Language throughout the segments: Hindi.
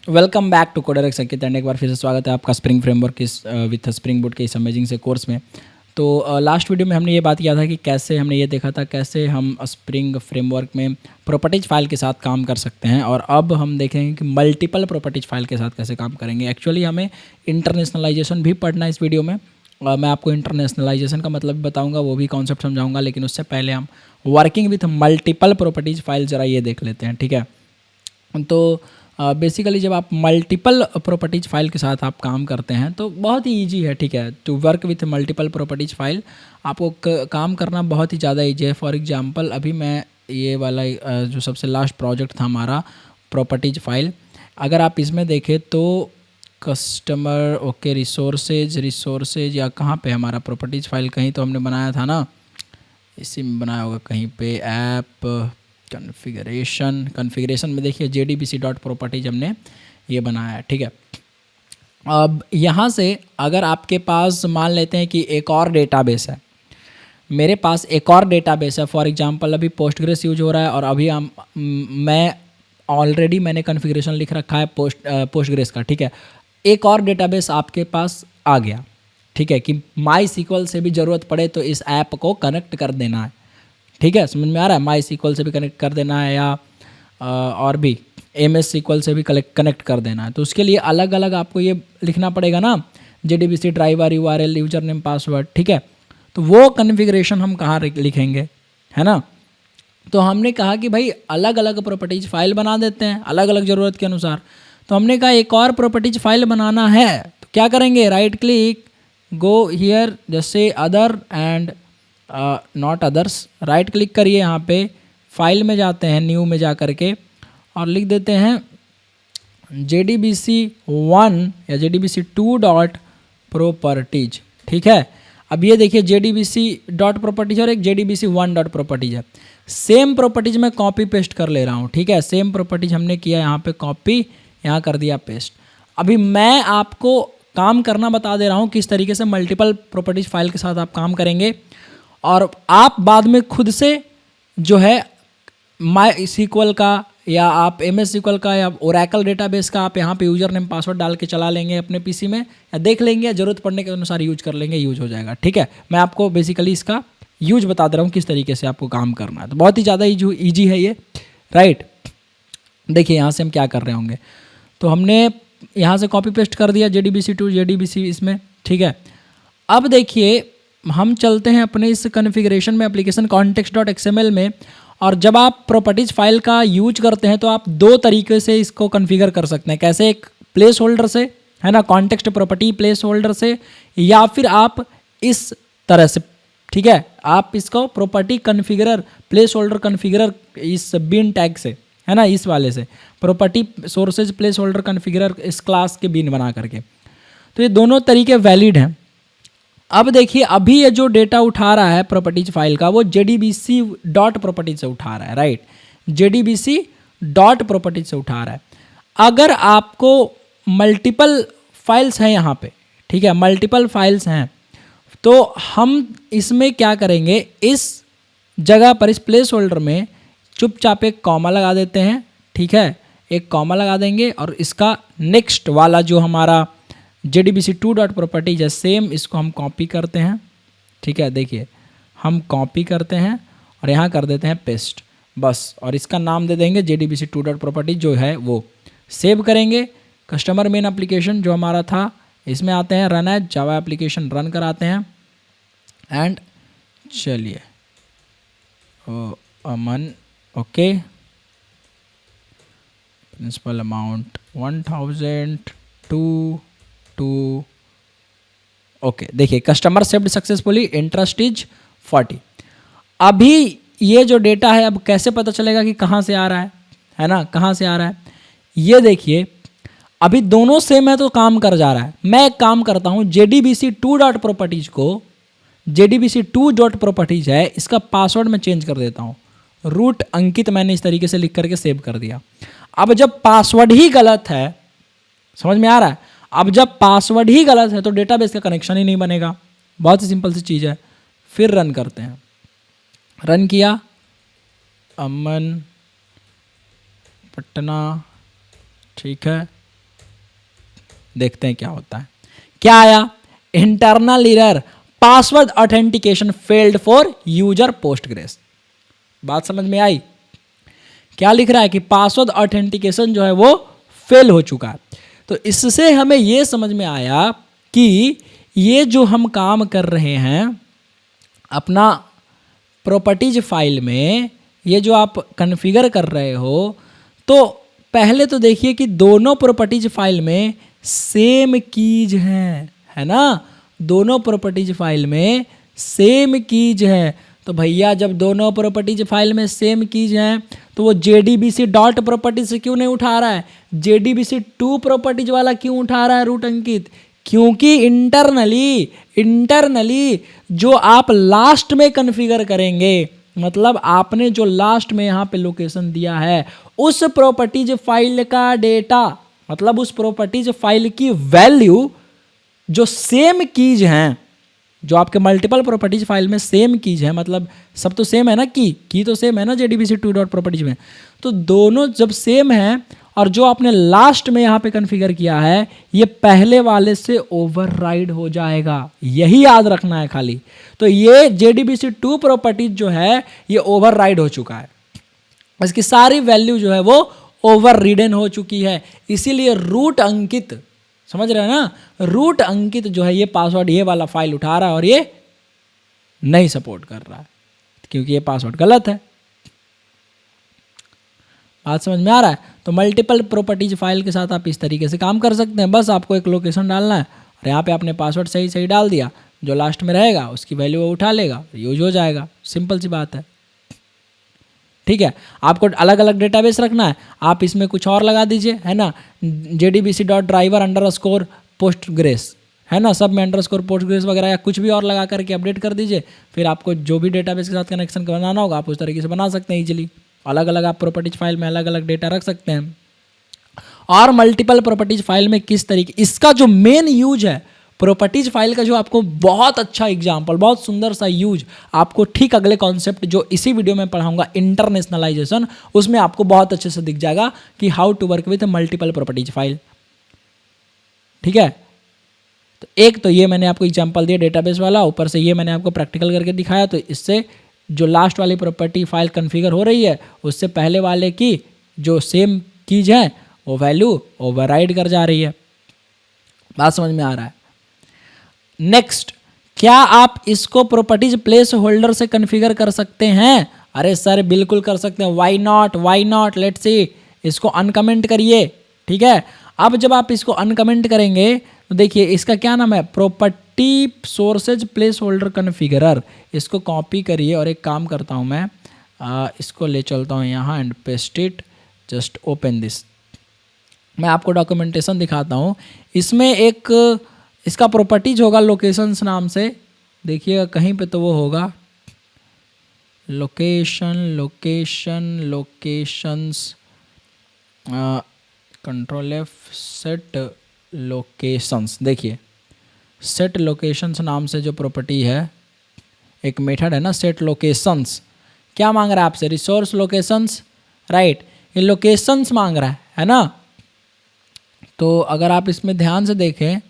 Welcome back to CoderX Ankit and एक बार फिर से स्वागत है आपका स्प्रिंग फ्रेमवर्क इस विथ स्प्रिंग बूट के इस अमेजिंग से कोर्स में। तो लास्ट वीडियो में हमने ये बात किया था कि कैसे हमने ये देखा था कैसे हम स्प्रिंग फ्रेमवर्क में प्रॉपर्टीज फाइल के साथ काम कर सकते हैं, और अब हम देखेंगे कि मल्टीपल प्रॉपर्टीज फाइल के साथ कैसे काम करेंगे। एक्चुअली हमें इंटरनेशनलाइजेशन भी पढ़ना है इस वीडियो में। मैं आपको इंटरनेशनलाइजेशन का मतलब भी बताऊंगा, वो भी कॉन्सेप्ट समझाऊंगा, लेकिन उससे पहले हम working with multiple properties file ज़रा ये देख लेते हैं, ठीक है। तो बेसिकली जब आप मल्टीपल प्रॉपर्टीज फाइल के साथ आप काम करते हैं तो बहुत ही इजी है, ठीक है। To work with multiple properties file आपको काम करना बहुत ही ज़्यादा ईजी है। फॉर एग्जांपल अभी मैं ये वाला जो सबसे लास्ट प्रोजेक्ट था हमारा प्रॉपर्टीज फाइल, अगर आप इसमें देखें तो कस्टमर ओके रिसोर्सेज या कहाँ पे हमारा प्रॉपर्टीज फाइल, कहीं तो हमने बनाया था ना, इसी में बनाया होगा कहीं पे, ऐप कॉन्फ़िगरेशन में देखिए JDBC.properties हमने ये बनाया है, ठीक है। अब यहाँ से अगर आपके पास मान लेते हैं कि एक और डेटाबेस है, मेरे पास एक और डेटाबेस है, फॉर एग्जांपल अभी पोस्टग्रेस यूज हो रहा है और अभी मैंने कॉन्फ़िगरेशन लिख रखा है पोस्टग्रेस का, ठीक है। एक और डेटाबेस आपके पास आ गया, ठीक है, कि माई SQL से भी ज़रूरत पड़े तो इस ऐप को कनेक्ट कर देना है, ठीक है। समझ में आ रहा है, माई SQL से भी कनेक्ट कर देना है या और भी MS SQL से भी कनेक्ट कर देना है। तो उसके लिए अलग अलग आपको ये लिखना पड़ेगा ना, JDBC driver URL user name password, ठीक है। तो वो कन्फिग्रेशन हम कहाँ लिखेंगे, है ना। तो हमने कहा कि भाई अलग अलग प्रॉपर्टीज फाइल बना देते हैं अलग अलग ज़रूरत के अनुसार। तो हमने कहा एक और प्रॉपर्टीज फाइल बनाना है तो क्या करेंगे, राइट क्लिक, गो हियर, जैसे other and not others, right click करिए, यहाँ पे फाइल में जाते हैं, न्यू में जा करके और लिख देते हैं JDBC1 या JDBC2 डॉट प्रॉपर्टीज, ठीक है। अब ये देखिए JDBC डॉट प्रॉपर्टीज और एक JDBC1 डॉट प्रॉपर्टीज है। सेम प्रॉपर्टीज मैं कॉपी पेस्ट कर ले रहा हूँ, ठीक है। सेम प्रॉपर्टीज हमने किया यहाँ पे कॉपी, यहाँ कर दिया पेस्ट। अभी मैं आपको काम करना बता दे रहा हूँ किस तरीके से मल्टीपल प्रॉपर्टीज फाइल के साथ आप काम करेंगे, और आप बाद में खुद से जो है माई SQL का या आप MS SQL का या ओरेकल डेटाबेस का आप यहाँ पे यूजर नेम पासवर्ड डाल के चला लेंगे अपने PC में, या देख लेंगे, ज़रूरत पड़ने के अनुसार यूज कर लेंगे, यूज हो जाएगा, ठीक है। मैं आपको बेसिकली इसका यूज बता दे रहा हूँ किस तरीके से आपको काम करना है। तो बहुत ही ज़्यादा ईजी है ये, राइट। देखिए यहाँ से हम क्या कर रहे होंगे, तो हमने यहाँ से कॉपी पेस्ट कर दिया JDBC टू JDBC इसमें, ठीक है। अब देखिए हम चलते हैं अपने इस कॉन्फ़िगरेशन में, एप्लीकेशन context.xml में, और जब आप प्रॉपर्टीज फाइल का यूज करते हैं तो आप दो तरीके से इसको कॉन्फ़िगर कर सकते हैं। कैसे, एक प्लेस होल्डर से, है ना, कॉन्टेक्स्ट प्रॉपर्टी प्लेस होल्डर से, या फिर आप इस तरह से, ठीक है, आप इसको प्रॉपर्टी कॉन्फ़िगरर प्लेस होल्डर कॉन्फ़िगरर इस बिन टैग से, है ना, इस वाले से प्रॉपर्टी सोर्सेज प्लेस होल्डर कॉन्फ़िगरर इस क्लास के बिन बना करके। तो ये दोनों तरीके वैलिड हैं। अब देखिए अभी ये जो डेटा उठा रहा है प्रॉपर्टीज फाइल का वो JDBC डॉट प्रॉपर्टीज से उठा रहा है, राइट, JDBC डॉट प्रॉपर्टीज से उठा रहा है। अगर आपको मल्टीपल फाइल्स हैं यहाँ पे, ठीक है, मल्टीपल फाइल्स हैं, तो हम इसमें क्या करेंगे, इस जगह पर इस प्लेस होल्डर में चुपचाप एक कॉमा लगा देते हैं, ठीक है, एक कॉमा लगा देंगे, और इसका नेक्स्ट वाला जो हमारा JDBC2 डॉट प्रॉपर्टीज है सेम, इसको हम कॉपी करते हैं, ठीक है। देखिए हम कॉपी करते हैं और यहाँ कर देते हैं पेस्ट, बस, और इसका नाम दे देंगे JDBC2 डॉट प्रॉपर्टीज जो है वो। सेव करेंगे, कस्टमर मेन एप्लीकेशन जो हमारा था इसमें आते हैं, run as Java application run कराते हैं, एंड चलिए Aman okay, principal amount 1000 two okay. देखिए customer saved successfully, interest is 40। अभी ये जो डेटा है अब कैसे पता चलेगा कि कहाँ से आ रहा है ना, कहाँ से आ रहा है। ये देखिए अभी दोनों सेम है तो काम कर जा रहा है। मैं एक काम करता हूँ, JDBC2 डॉट प्रॉपर्टीज को, JDBC2 डॉट प्रॉपर्टीज है, इसका पासवर्ड मैं चेंज कर देता हूँ, रूट अंकित मैंने इस तरीके से लिख करके सेव कर दिया। अब जब पासवर्ड ही गलत है, समझ में आ रहा है, अब जब पासवर्ड ही गलत है तो डेटाबेस का कनेक्शन ही नहीं बनेगा। बहुत ही सिंपल सी चीज़ है। फिर रन करते हैं, रन किया, अमन पटना, ठीक है, देखते हैं क्या होता है। क्या आया? Internal error, password authentication failed for user Postgres. बात समझ में आई? क्या लिख रहा है कि पासवर्ड ऑथेंटिकेशन जो है वो फेल हो चुका है। तो इससे हमें ये समझ में आया कि ये जो हम काम कर रहे हैं अपना प्रॉपर्टीज फाइल में, ये जो आप कॉन्फ़िगर कर रहे हो, तो पहले तो देखिए कि दोनों प्रॉपर्टीज फाइल में सेम कीज हैं, है ना? दोनों प्रॉपर्टीज फाइल में सेम कीज है। तो भैया जब दोनों प्रॉपर्टीज फाइल में सेम कीज हैं तो वो JDBC डॉट प्रॉपर्टीज से क्यों नहीं उठा रहा है? JDBC 2 प्रॉपर्टीज वाला क्यों उठा रहा है रूट अंकित? क्योंकि इंटरनली जो आप लास्ट में कॉन्फ़िगर करेंगे, मतलब आपने जो लास्ट में यहाँ पे लोकेशन दिया है उस प्रॉपर्टीज फाइल का डेटा, मतलब उस प्रॉपर्टीज फाइल की वैल्यू जो सेम कीज हैं, जो आपके मल्टीपल प्रॉपर्टीज फाइल में सेम कीज है, मतलब सब तो सेम है ना, की तो सेम है ना JDBC 2 डॉट प्रॉपर्टीज में। तो दोनों जब सेम है और जो आपने लास्ट में यहाँ पे कॉन्फ़िगर किया है ये पहले वाले से ओवरराइड हो जाएगा, यही याद रखना है खाली। तो ये JDBC 2 प्रॉपर्टीज जो है ये ओवरराइड हो चुका है, इसकी सारी वैल्यू जो है वो ओवररिडन हो चुकी है। इसीलिए रूट अंकित, समझ रहे हैं ना, रूट अंकित जो है ये पासवर्ड ये वाला फाइल उठा रहा है और ये नहीं सपोर्ट कर रहा है क्योंकि ये पासवर्ड गलत है। बात समझ में आ रहा है? तो मल्टीपल प्रॉपर्टीज फाइल के साथ आप इस तरीके से काम कर सकते हैं। बस आपको एक लोकेशन डालना है और यहाँ पे आपने पासवर्ड सही डाल दिया, जो लास्ट में रहेगा उसकी वैल्यू वो उठा लेगा, यूज हो जाएगा। सिंपल सी बात है, ठीक है। आपको अलग अलग डेटाबेस रखना है, आप इसमें कुछ और लगा दीजिए, है ना, JDBC dot driver underscore Postgres, है ना, सब में अंडरस्कोर पोस्टग्रेस वगैरह या कुछ भी और लगा करके अपडेट कर दीजिए। फिर आपको जो भी डेटाबेस के साथ कनेक्शन बनाना होगा आप उस तरीके से बना सकते हैं इजीली। अलग अलग आप प्रॉपर्टीज फाइल में अलग अलग डेटा रख सकते हैं। और मल्टीपल प्रॉपर्टीज फाइल में किस तरीके, इसका जो मेन यूज है प्रॉपर्टीज फाइल का, जो आपको बहुत अच्छा एग्जांपल, बहुत सुंदर सा यूज आपको ठीक अगले कॉन्सेप्ट जो इसी वीडियो में पढ़ाऊंगा इंटरनेशनलाइजेशन, उसमें आपको बहुत अच्छे से दिख जाएगा कि how to work with multiple properties file. ठीक है, तो एक तो ये मैंने आपको एग्जांपल दिया डेटाबेस वाला, ऊपर से ये मैंने आपको प्रैक्टिकल करके दिखाया। तो इससे जो लास्ट वाली प्रॉपर्टी फाइल कॉन्फ़िगर हो रही है उससे पहले वाले की जो सेम कीज है वो वैल्यू ओवरराइड कर जा रही है। बात समझ में आ रहा है? नेक्स्ट, क्या आप इसको प्रॉपर्टीज प्लेस होल्डर से कॉन्फ़िगर कर सकते हैं? अरे सर बिल्कुल कर सकते हैं। वाई नॉट, लेट्स सी, इसको अनकमेंट करिए। ठीक है, अब जब आप इसको अनकमेंट करेंगे तो देखिए इसका क्या नाम है, प्रॉपर्टी सोर्सेज प्लेस होल्डर कॉन्फ़िगरर। इसको कॉपी करिए और एक काम करता हूँ मैं, इसको ले चलता हूँ यहाँ and paste it, just open this. मैं आपको डॉक्यूमेंटेशन दिखाता हूँ। इसमें एक इसका प्रॉपर्टीज होगा लोकेशंस नाम से, देखिएगा कहीं पे तो वो होगा locations, control F, set locations. देखिए सेट लोकेशंस नाम से जो प्रॉपर्टी है, एक मेथड है ना सेट लोकेशंस। क्या मांग रहा है आपसे? रिसोर्स लोकेशंस, राइट, ये लोकेशंस मांग रहा है ना। तो अगर आप इसमें ध्यान से देखें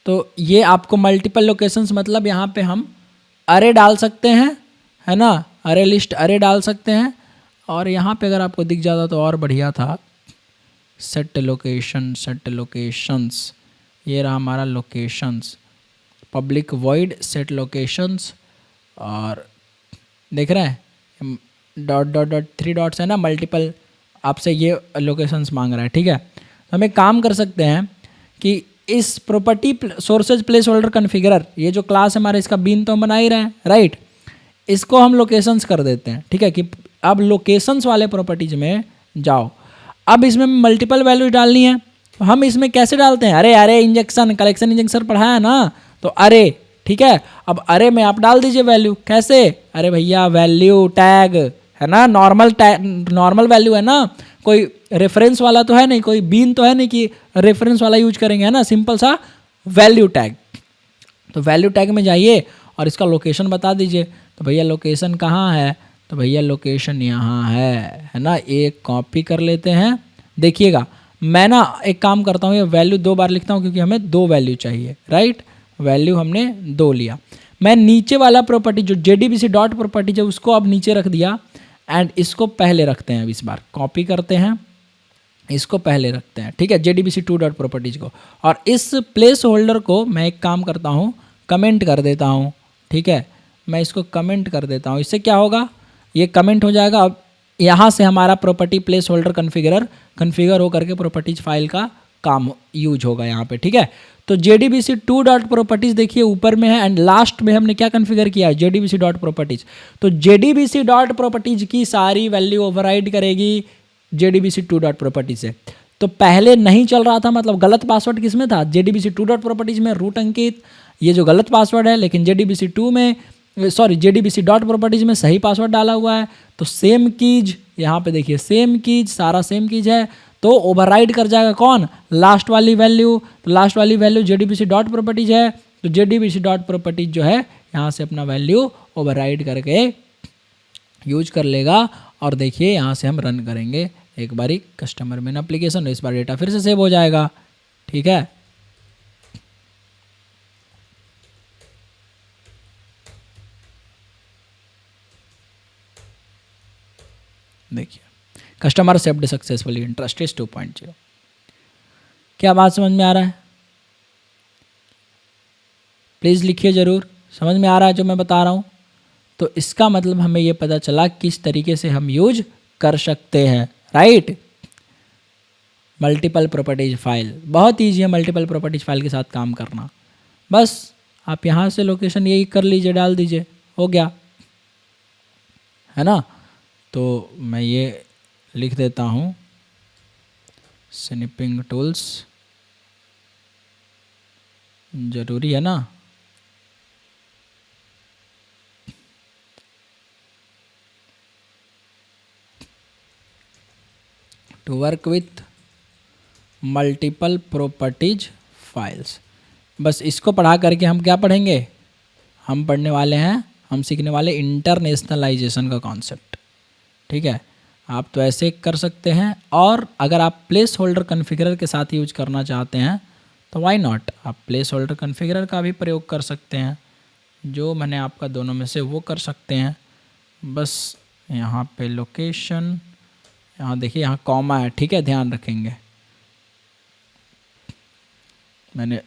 तो ये आपको मल्टीपल लोकेशंस, मतलब यहाँ पे हम अरे डाल सकते हैं, है ना, अरे लिस्ट अरे डाल सकते हैं। और यहाँ पे अगर आपको दिख जाता तो और बढ़िया था, सेट लोकेशंस, ये रहा हमारा locations, public void set locations. और देख रहे हैं डॉट 3 डॉट्स है ना, मल्टीपल आपसे ये लोकेशंस मांग रहा है। ठीक है, तो हम एक काम कर सकते हैं कि इस प्रॉपर्टी सोर्सेज प्लेस होल्डर कॉन्फ़िगरर, ये जो क्लास है हमारा, इसका बीन तो हम बना ही रहे हैं, राइट, इसको हम लोकेशंस कर देते हैं। ठीक है, कि अब लोकेशंस वाले प्रॉपर्टीज में जाओ। अब इसमें मल्टीपल वैल्यूज डालनी है, तो हम इसमें कैसे डालते हैं? अरे इंजेक्शन, कलेक्शन इंजेक्शन पढ़ाया ना, तो अरे, ठीक है, अब अरे में आप डाल दीजिए वैल्यू। कैसे? अरे भैया वैल्यू टैग है ना, नॉर्मल वैल्यू है ना, कोई रेफरेंस वाला तो है नहीं, कोई बीन तो है नहीं कि रेफरेंस वाला यूज करेंगे, है ना, सिंपल सा वैल्यू टैग। तो वैल्यू टैग में जाइए और इसका लोकेशन बता दीजिए। तो भैया लोकेशन कहाँ है? तो भैया लोकेशन यहाँ है ना। एक कॉपी कर लेते हैं, देखिएगा मैं ना एक काम करता हूँ, ये वैल्यू 2 बार लिखता हूँ क्योंकि हमें 2 वैल्यू चाहिए, राइट। वैल्यू हमने 2 लिया। मैं नीचे वाला प्रॉपर्टी जो JDBC डॉट प्रॉपर्टी है उसको अब नीचे रख दिया एंड इसको पहले रखते हैं। अब इस बार कॉपी करते हैं, इसको पहले रखते हैं, ठीक है, JDBC2 डॉट प्रॉपर्टीज को। और इस प्लेस होल्डर को मैं एक काम करता हूँ, कमेंट कर देता हूँ, ठीक है, मैं इसको कमेंट कर देता हूँ। इससे क्या होगा, ये कमेंट हो जाएगा। अब यहाँ से हमारा प्रॉपर्टी प्लेस होल्डर कन्फिगर हो करके प्रॉपर्टीज फाइल का काम यूज होगा यहाँ पे, ठीक है। तो JDBC2 डॉट प्रॉपर्टीज देखिए ऊपर में है एंड लास्ट में हमने क्या कन्फिगर किया है, JDBC डॉट प्रॉपर्टीज। तो JDBC डॉट प्रॉपर्टीज की सारी वैल्यू ओवरराइड करेगी JDBC2 डॉट प्रॉपर्टीज से। तो पहले नहीं चल रहा था, मतलब गलत पासवर्ड किस में था, JDBC2 डॉट प्रॉपर्टीज में, रूट अंकित, ये जो गलत पासवर्ड है, लेकिन JDBC2 में, सॉरी JDBC डॉट प्रॉपर्टीज में सही पासवर्ड डाला हुआ है। तो सेम कीज यहाँ पे देखिए, सेम कीज, सारा सेम कीज है, तो ओवरराइड कर जाएगा कौन, लास्ट वाली वैल्यू। तो लास्ट वाली वैल्यू JDBC डॉट प्रॉपर्टीज है, तो JDBC डॉट प्रॉपर्टीज जो है यहाँ से अपना वैल्यू ओवरराइड करके यूज कर लेगा। और देखिए यहाँ से हम रन करेंगे एक बारी कस्टमर मेन एप्लीकेशन, इस बार डेटा फिर से सेव हो जाएगा, ठीक है। देखिए customer saved successfully, interest is 2.0। क्या बात समझ में आ रहा है, प्लीज़ लिखिए ज़रूर, समझ में आ रहा है जो मैं बता रहा हूँ। तो इसका मतलब हमें ये पता चला किस तरीके से हम यूज कर सकते हैं, राइट। मल्टीपल प्रॉपर्टीज फाइल बहुत ईजी है, मल्टीपल प्रॉपर्टीज फाइल के साथ काम करना। बस आप यहाँ से लोकेशन यही कर लीजिए, डाल दीजिए, हो गया, है ना। तो मैं ये लिख देता हूँ, स्निपिंग टूल्स ज़रूरी है ना, to work with multiple properties files. बस इसको पढ़ा करके हम क्या पढ़ेंगे, हम पढ़ने वाले हैं, हम सीखने वाले इंटरनेशनलाइजेशन का कॉन्सेप्ट, ठीक है। आप तो ऐसे कर सकते हैं, और अगर आप प्लेस होल्डर कन्फिगरर के साथ यूज करना चाहते हैं तो वाई नॉट, आप प्लेस होल्डर कन्फिगरर का भी प्रयोग कर सकते हैं, जो मैंने आपका दोनों में से वो कर सकते हैं। बस यहाँ पे लोकेशन, यहाँ देखिए यहाँ कॉमा है, ठीक है, ध्यान रखेंगे। मैंने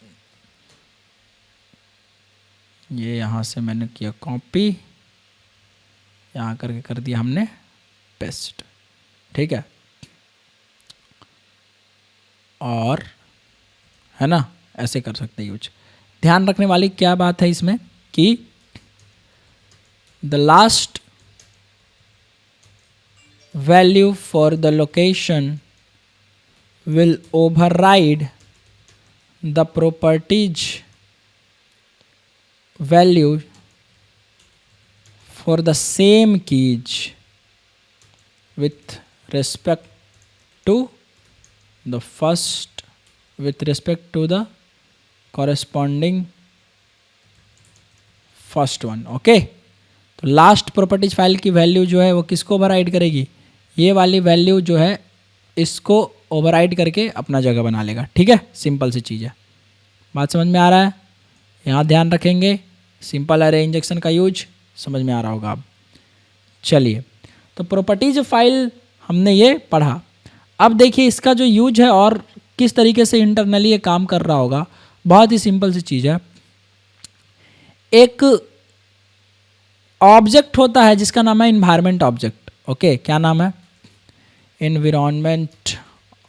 ये यहाँ से मैंने किया कॉपी, यहाँ करके कर दिया हमने पेस्ट, ठीक है। और है ना, ऐसे कर सकते हैं यूज। ध्यान रखने वाली क्या बात है इसमें कि the last value for the location will override the properties value for the same keys with respect to the first, with respect to the corresponding first one, okay। तो लास्ट प्रॉपर्टीज फाइल की वैल्यू जो है वो किसको ओवरराइड करेगी, ये वाली वैल्यू जो है इसको ओवरराइड करके अपना जगह बना लेगा, ठीक है। सिंपल सी चीज़ है, बात समझ में आ रहा है, यहाँ ध्यान रखेंगे। सिंपल अरे इंजेक्शन का यूज समझ में आ रहा होगा अब। चलिए, तो प्रॉपर्टीज फाइल हमने ये पढ़ा। अब देखिए इसका जो यूज है और किस तरीके से इंटरनली ये काम कर रहा होगा, बहुत ही सिंपल सी चीज़ है। एक ऑब्जेक्ट होता है जिसका नाम है इन्वायरमेंट ऑब्जेक्ट, ओके, क्या नाम है, एनवायरनमेंट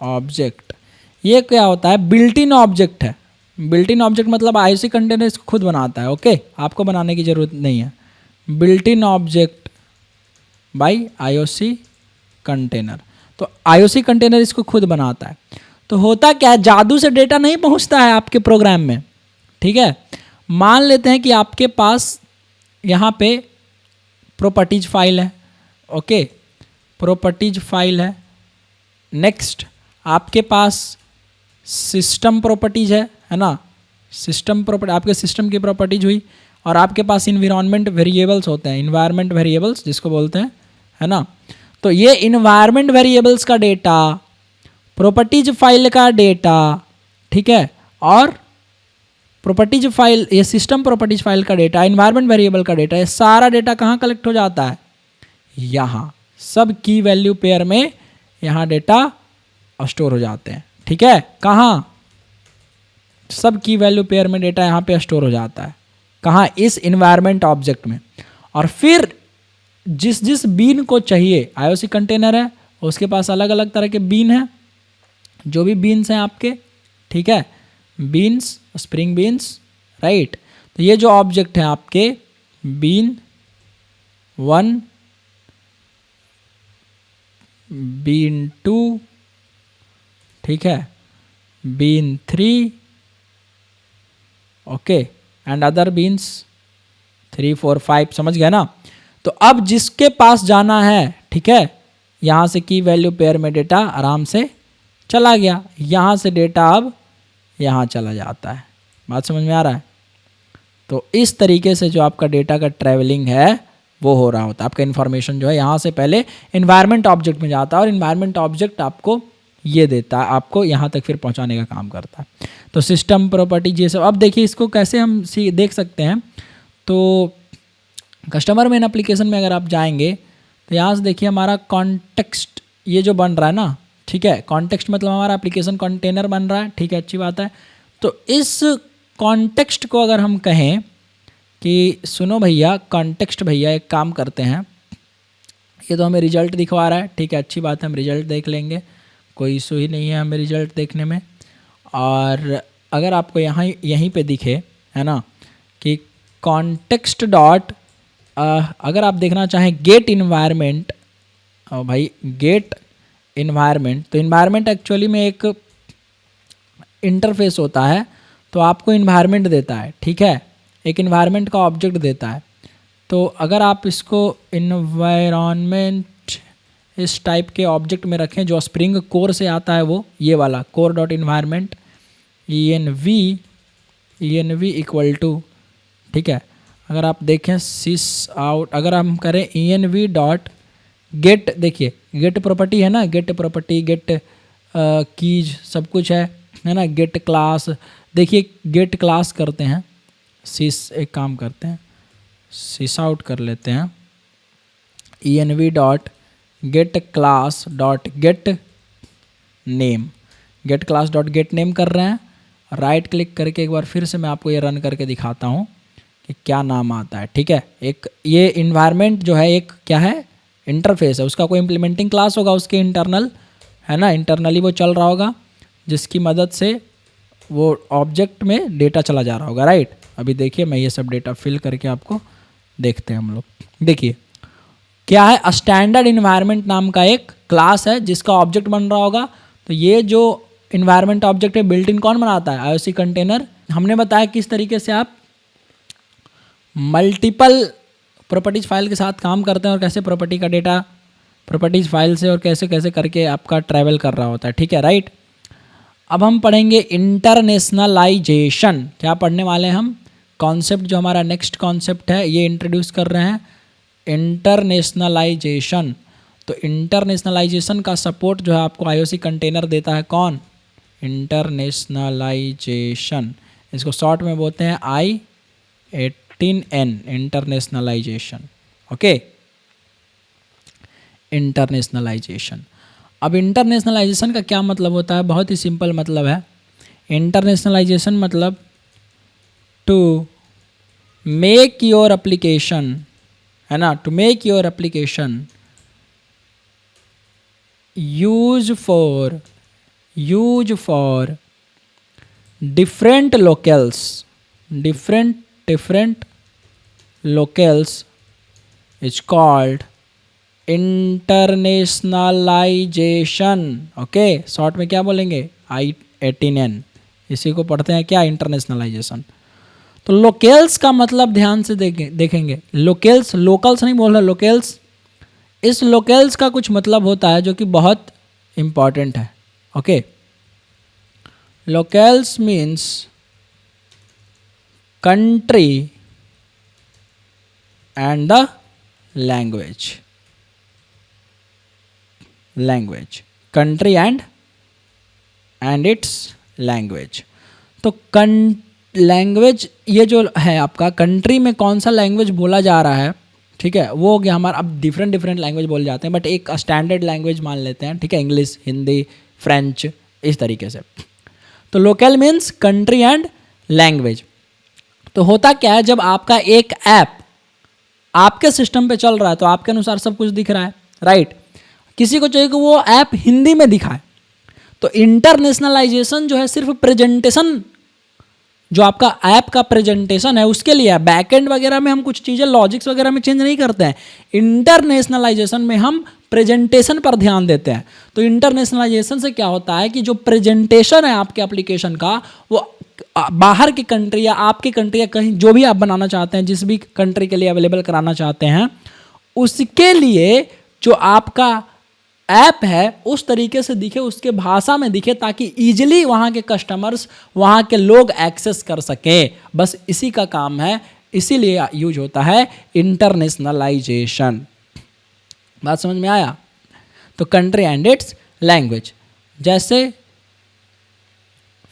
ऑब्जेक्ट। ये क्या होता है, बिल्ट इन ऑब्जेक्ट है। बिल्ट इन ऑब्जेक्ट मतलब IOC कंटेनर इसको खुद बनाता है, ओके, आपको बनाने की ज़रूरत नहीं है। Built in object by IOC container, तो IOC कंटेनर इसको खुद बनाता है। तो होता क्या है, जादू से डेटा नहीं पहुंचता है आपके प्रोग्राम में, ठीक है। मान लेते हैं कि आपके पास यहाँ पे प्रॉपर्टीज फाइल है, ओके, प्रॉपर्टीज फाइल है। नेक्स्ट आपके पास सिस्टम प्रॉपर्टीज है ना, सिस्टम प्रॉपर्टी, आपके सिस्टम की प्रॉपर्टीज हुई। और आपके पास इन्वायरमेंट वेरिएबल्स होते हैं, इन्वायरमेंट वेरिएबल्स जिसको बोलते हैं, है ना। तो ये इन्वायरमेंट वेरिएबल्स का डेटा प्रॉपर्टीज फाइल का डेटा, ठीक है, और प्रॉपर्टीज फाइल, ये सिस्टम प्रॉपर्टीज फाइल का डेटा, एनवायरनमेंट वेरिएबल का डेटा, ये सारा डेटा कहाँ कलेक्ट हो जाता है? यहाँ सब की वैल्यू पेयर में यहाँ डेटा स्टोर हो जाते हैं, ठीक है। कहाँ? सब की वैल्यू पेयर में डेटा यहाँ पे स्टोर हो जाता है। कहाँ? इस इन्वायरमेंट ऑब्जेक्ट में। और फिर जिस जिस बीन को चाहिए, आईओसी कंटेनर है उसके पास अलग अलग तरह के बीन हैं, जो भी बीन्स हैं आपके, ठीक है, बीन्स, स्प्रिंग बीन्स, राइट। तो ये जो ऑब्जेक्ट है आपके बीन 1, बीन 2, ठीक है, bean 3, okay, and other beans 3, 4, 5, समझ गया ना। तो अब जिसके पास जाना है, ठीक है, यहाँ से की वैल्यू पेयर में डेटा आराम से चला गया, यहाँ से डेटा अब यहाँ चला जाता है। बात समझ में आ रहा है? तो इस तरीके से जो आपका डेटा का ट्रैवलिंग है वो हो रहा होता है। आपका इन्फॉर्मेशन जो है यहाँ से पहले इन्वायरमेंट ऑब्जेक्ट में जाता है और इन्वायरमेंट ऑब्जेक्ट आपको ये देता है, आपको यहाँ तक फिर पहुँचाने का काम करता है। तो सिस्टम प्रॉपर्टीज ये सब। अब देखिए इसको कैसे हम देख सकते हैं। तो कस्टमर मेन एप्लीकेशन में अगर आप जाएंगे तो यहाँ से देखिए हमारा कॉन्टेक्स्ट ये जो बन रहा है ना, ठीक है, कॉन्टेक्स्ट मतलब हमारा एप्लीकेशन कंटेनर बन रहा है, ठीक है, अच्छी बात है। तो इस कॉन्टेक्स्ट को अगर हम कहें कि सुनो भैया, कॉन्टेक्स्ट भैया एक काम करते हैं, ये तो हमें रिजल्ट दिखवा रहा है, ठीक है, अच्छी बात है, हम रिजल्ट देख लेंगे, कोई इशू ही नहीं है हमें रिजल्ट देखने में। और अगर आपको यहाँ यहीं पे दिखे, है ना, कि कॉन्टेक्स्ट डॉट, अगर आप देखना चाहें गेट इन्वायरमेंट, भाई गेट इन्वायरमेंट, तो इन्वायरमेंट एक्चुअली में एक इंटरफेस होता है, तो आपको इन्वायरमेंट देता है, ठीक है, एक इन्वायरमेंट का ऑब्जेक्ट देता है। तो अगर आप इसको इन्वायरमेंट इस टाइप के ऑब्जेक्ट में रखें जो स्प्रिंग कोर से आता है, वो ये वाला core dot environment env equal to, ठीक है, अगर आप देखें सिस आउट, अगर हम करें env डॉट गेट, देखिए गेट प्रॉपर्टी है ना, गेट प्रॉपर्टी, गेट कीज सब कुछ है ना, गेट क्लास, देखिए गेट क्लास करते हैं, सिस एक काम करते हैं, सिस आउट कर लेते हैं, env dot get class dot get name, get class dot get name कर रहे हैं। राइट क्लिक करके एक बार फिर से मैं आपको ये रन करके दिखाता हूँ कि क्या नाम आता है, ठीक है। एक ये इन्वायरमेंट जो है एक क्या है, इंटरफेस है, उसका कोई इम्प्लीमेंटिंग क्लास होगा उसके इंटरनल, है ना, इंटरनली वो चल रहा होगा, जिसकी मदद से वो ऑब्जेक्ट में डेटा चला जा रहा होगा, राइट। अभी देखिए मैं ये सब डेटा फिल करके आपको देखते हैं हम लोग। देखिए क्या है, स्टैंडर्ड इन्वायरमेंट नाम का एक क्लास है जिसका ऑब्जेक्ट बन रहा होगा। तो ये जो इन्वायरमेंट ऑब्जेक्ट है बिल्ट इन कौन बनाता है, आईओसी कंटेनर। हमने बताया किस तरीके से आप मल्टीपल प्रॉपर्टीज फाइल के साथ काम करते हैं और कैसे प्रॉपर्टी का डेटा प्रॉपर्टीज फाइल से और कैसे कैसे करके आपका ट्रैवल कर रहा होता है, ठीक है, राइट। अब हम पढ़ेंगे इंटरनेशनलाइजेशन। क्या पढ़ने वाले हैं हम? कॉन्सेप्ट जो हमारा नेक्स्ट कॉन्सेप्ट है ये इंट्रोड्यूस कर रहे हैं, इंटरनेशनलाइजेशन। तो इंटरनेशनलाइजेशन का सपोर्ट जो है आपको आईओसी कंटेनर देता है, कौन? इंटरनेशनलाइजेशन, इसको शॉर्ट में बोलते हैं I18N, इंटरनेशनलाइजेशन, ओके, इंटरनेशनलाइजेशन। अब इंटरनेशनलाइजेशन का क्या मतलब होता है? बहुत ही सिंपल मतलब है। इंटरनेशनलाइजेशन मतलब टू मेक योर एप्लीकेशन, है ना, to make your application use for different locals is called internationalization, okay. Short में क्या बोलेंगे? I18N, इसी को पढ़ते हैं क्या, इंटरनेशनलाइजेशन। तो लोकेल्स का मतलब ध्यान से देखेंगे, लोकेल्स, लोकल्स नहीं बोल रहे, लोकेल्स। इस लोकेल्स का कुछ मतलब होता है जो कि बहुत इम्पॉर्टेंट है, okay. Locales means country and the language, country and and its language. तो लैंग्वेज ये जो है आपका, कंट्री में कौन सा लैंग्वेज बोला जा रहा है, ठीक है, वो हो गया हमारा। अब डिफरेंट डिफरेंट लैंग्वेज बोले जाते हैं, बट एक स्टैंडर्ड लैंग्वेज मान लेते हैं, ठीक है, इंग्लिश, हिंदी, फ्रेंच, इस तरीके से। तो local means country and language. तो होता क्या है, जब आपका एक ऐप आपके सिस्टम पे चल रहा है तो आपके अनुसार सब कुछ दिख रहा है, राइट। किसी को चाहिए कि वो ऐप हिंदी में दिखाए, तो इंटरनेशनलाइजेशन जो है सिर्फ प्रेजेंटेशन, जो आपका ऐप का प्रेजेंटेशन है उसके लिए है। बैकएंड वगैरह में हम कुछ चीज़ें लॉजिक्स वगैरह में चेंज नहीं करते हैं। इंटरनेशनलाइजेशन में हम प्रेजेंटेशन पर ध्यान देते हैं। तो इंटरनेशनलाइजेशन से क्या होता है कि जो प्रेजेंटेशन है आपके एप्लीकेशन का, वो बाहर की कंट्री या आपकी कंट्री या कहीं जो भी आप बनाना चाहते हैं, जिस भी कंट्री के लिए अवेलेबल कराना चाहते हैं, उसके लिए जो आपका ऐप है उस तरीके से दिखे, उसके भाषा में दिखे, ताकि इजीली वहाँ के कस्टमर्स, वहाँ के लोग एक्सेस कर सके। बस इसी का काम है, इसीलिए यूज होता है इंटरनेशनलाइजेशन। बात समझ में आया? तो कंट्री एंड इट्स लैंग्वेज, जैसे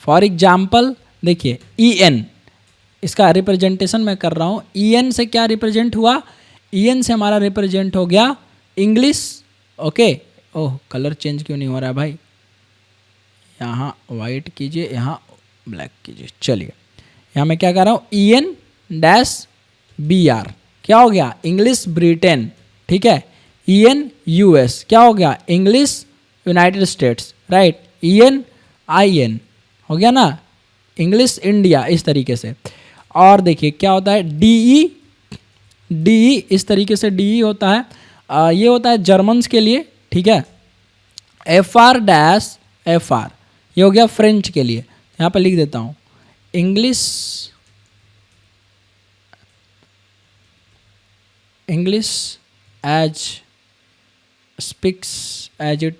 फॉर एग्जाम्पल देखिए EN, इसका रिप्रेजेंटेशन मैं कर रहा हूँ। EN से क्या रिप्रेजेंट हुआ? EN से हमारा रिप्रेजेंट हो गया इंग्लिश, ओके। ओह, कलर चेंज क्यों नहीं हो रहा है भाई? यहाँ वाइट कीजिए, यहाँ ब्लैक कीजिए। चलिए, यहाँ मैं क्या कर रहा हूँ, EN-BR क्या हो गया? इंग्लिश ब्रिटेन, ठीक है। EN-US क्या हो गया? English United states, right. EN-IN हो गया ना, इंग्लिश इंडिया, इस तरीके से। और देखिए क्या होता है, DE, इस तरीके से DE होता है। ये होता है जर्मन्स के लिए, ठीक है। FR-FR ये हो गया फ्रेंच के लिए। यहाँ पे लिख देता हूँ, English as it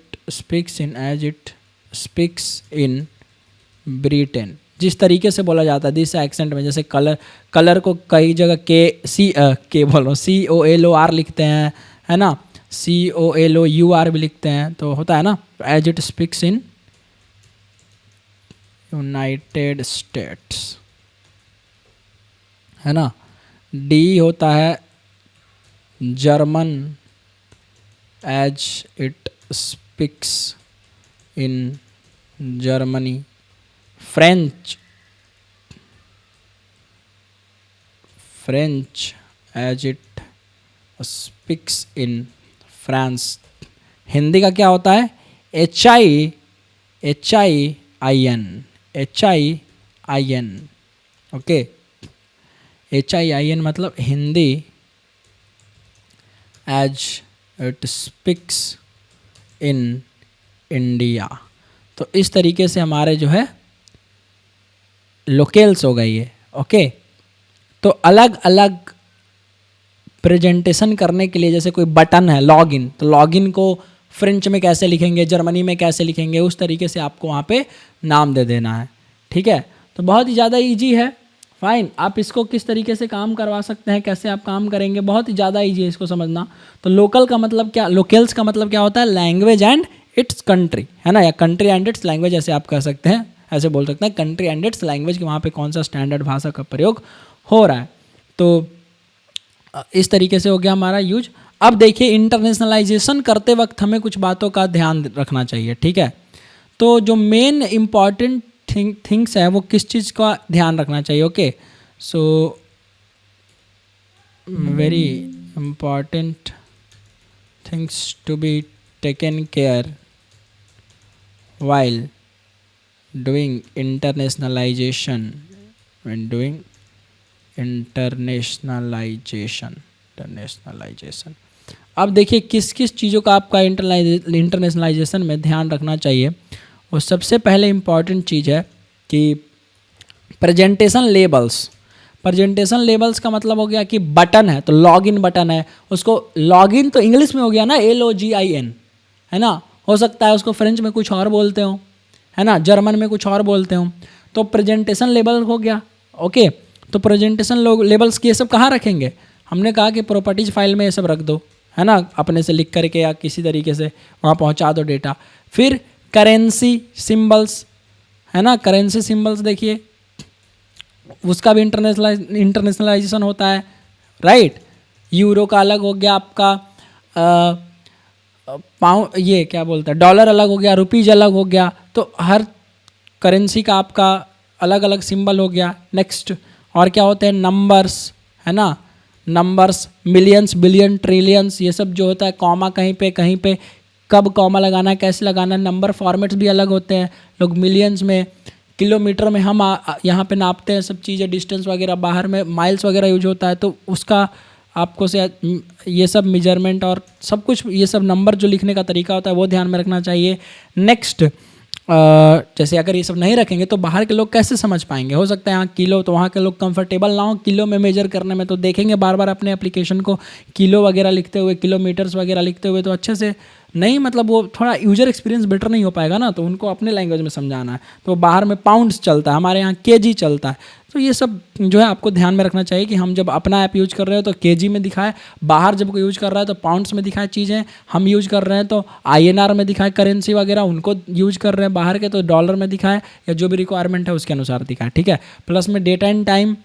speaks in Britain, जिस तरीके से बोला जाता है दिस एक्सेंट में। जैसे कलर को कई जगह COLOR लिखते हैं, है ना, COLOUR भी लिखते हैं, तो होता है ना as it speaks in United States, है ना। D होता है German as it speaks in Germany. French as it speaks in France. Hindi का क्या होता है? HIIN, okay. HIIN मतलब Hindi as it speaks in India. तो इस तरीके से हमारे जो है लोकेल्स हो गई है, ओके। तो अलग अलग प्रेजेंटेशन करने के लिए, जैसे कोई बटन है लॉगिन, तो लॉगिन को फ्रेंच में कैसे लिखेंगे, जर्मनी में कैसे लिखेंगे, उस तरीके से आपको वहाँ पे नाम दे देना है, ठीक है। तो बहुत ही ज़्यादा इजी है, फाइन। आप इसको किस तरीके से काम करवा सकते हैं, कैसे आप काम करेंगे, बहुत ही ज़्यादा ईजी है इसको समझना। तो लोकल का मतलब क्या, लोकल्स का मतलब क्या होता है? लैंग्वेज एंड इट्स कंट्री, है ना, या कंट्री एंड इट्स लैंग्वेज ऐसे आप कह सकते हैं, ऐसे बोल सकते हैं कंट्री एंड इट्स लैंग्वेज, कि वहाँ पे कौन सा स्टैंडर्ड भाषा का प्रयोग हो रहा है। तो इस तरीके से हो गया हमारा यूज। अब देखिए इंटरनेशनलाइजेशन करते वक्त हमें कुछ बातों का ध्यान रखना चाहिए, ठीक है। तो जो मेन इम्पॉर्टेंट थिंग्स है वो किस चीज़ का ध्यान रखना चाहिए, okay. So very important things to be taken care while doing internationalization, when doing internationalization। अब देखिए किस किस चीज़ों का आपका इंटरनेशनलाइजेशन में ध्यान रखना चाहिए। और सबसे पहले इम्पॉर्टेंट चीज़ है कि प्रेजेंटेशन लेबल्स। प्रेजेंटेशन लेबल्स का मतलब हो गया कि बटन है, तो लॉगिन बटन है, उसको लॉगिन तो इंग्लिश में हो गया ना, LOGIN, है ना। हो सकता है उसको फ्रेंच में कुछ और बोलते हो, है ना, जर्मन में कुछ और बोलते हो। तो प्रेजेंटेशन लेबल हो गया, ओके। तो प्रेजेंटेशन लेबल्स की ये सब कहाँ रखेंगे? हमने कहा कि प्रॉपर्टीज फाइल में ये सब रख दो, है ना, अपने से लिख करके या किसी तरीके से वहाँ पहुँचा दो डेटा। फिर करेंसी सिंबल्स, है ना। करेंसी सिंबल्स देखिए, उसका भी इंटरनेशनलाइजेशन होता है, राइट। यूरो का अलग हो गया आपका, पाउंड, ये क्या बोलता है, डॉलर अलग हो गया, रुपीज अलग हो गया, तो हर करेंसी का आपका अलग अलग सिंबल हो गया। नेक्स्ट और क्या होते हैं, नंबर्स, है ना, नंबर्स, मिलियंस, बिलियन, ट्रिलियंस, ये सब जो होता है, कॉमा कहीं पे कब कॉमा लगाना है, कैसे लगाना है, नंबर फॉर्मेट्स भी अलग होते हैं। लोग मिलियंस में, किलोमीटर में हम यहाँ पे नापते हैं सब चीज़ें, डिस्टेंस वगैरह, बाहर में माइल्स वगैरह यूज होता है, तो उसका आपको से ये सब मेजरमेंट और सब कुछ, ये सब नंबर जो लिखने का तरीका होता है वो ध्यान में रखना चाहिए। नेक्स्ट, जैसे अगर ये सब नहीं रखेंगे तो बाहर के लोग कैसे समझ पाएंगे, हो सकता है यहाँ किलो, तो वहाँ के लोग कंफर्टेबल ना हो किलो में मेजर करने में, तो देखेंगे बार बार अपने एप्लीकेशन को किलो वगैरह लिखते हुए, किलोमीटर्स वगैरह लिखते हुए, तो अच्छे से नहीं, मतलब वो थोड़ा यूजर एक्सपीरियंस बेटर नहीं हो पाएगा ना, तो उनको अपने लैंग्वेज में समझाना है। तो बाहर में पाउंड्स चलता है, हमारे यहाँ केजी चलता है, तो ये सब जो है आपको ध्यान में रखना चाहिए कि हम जब अपना ऐप यूज कर रहे हो तो केजी में दिखाए, बाहर जब कोई यूज कर रहा है तो पाउंड्स में दिखाए चीज़ें, हम यूज कर रहे हैं तो INR में दिखाए करेंसी वगैरह, उनको यूज कर रहे हैं बाहर के तो डॉलर में दिखाए, या जो भी रिक्वायरमेंट है उसके अनुसार दिखाए, ठीक है। प्लस में डेट एंड टाइम,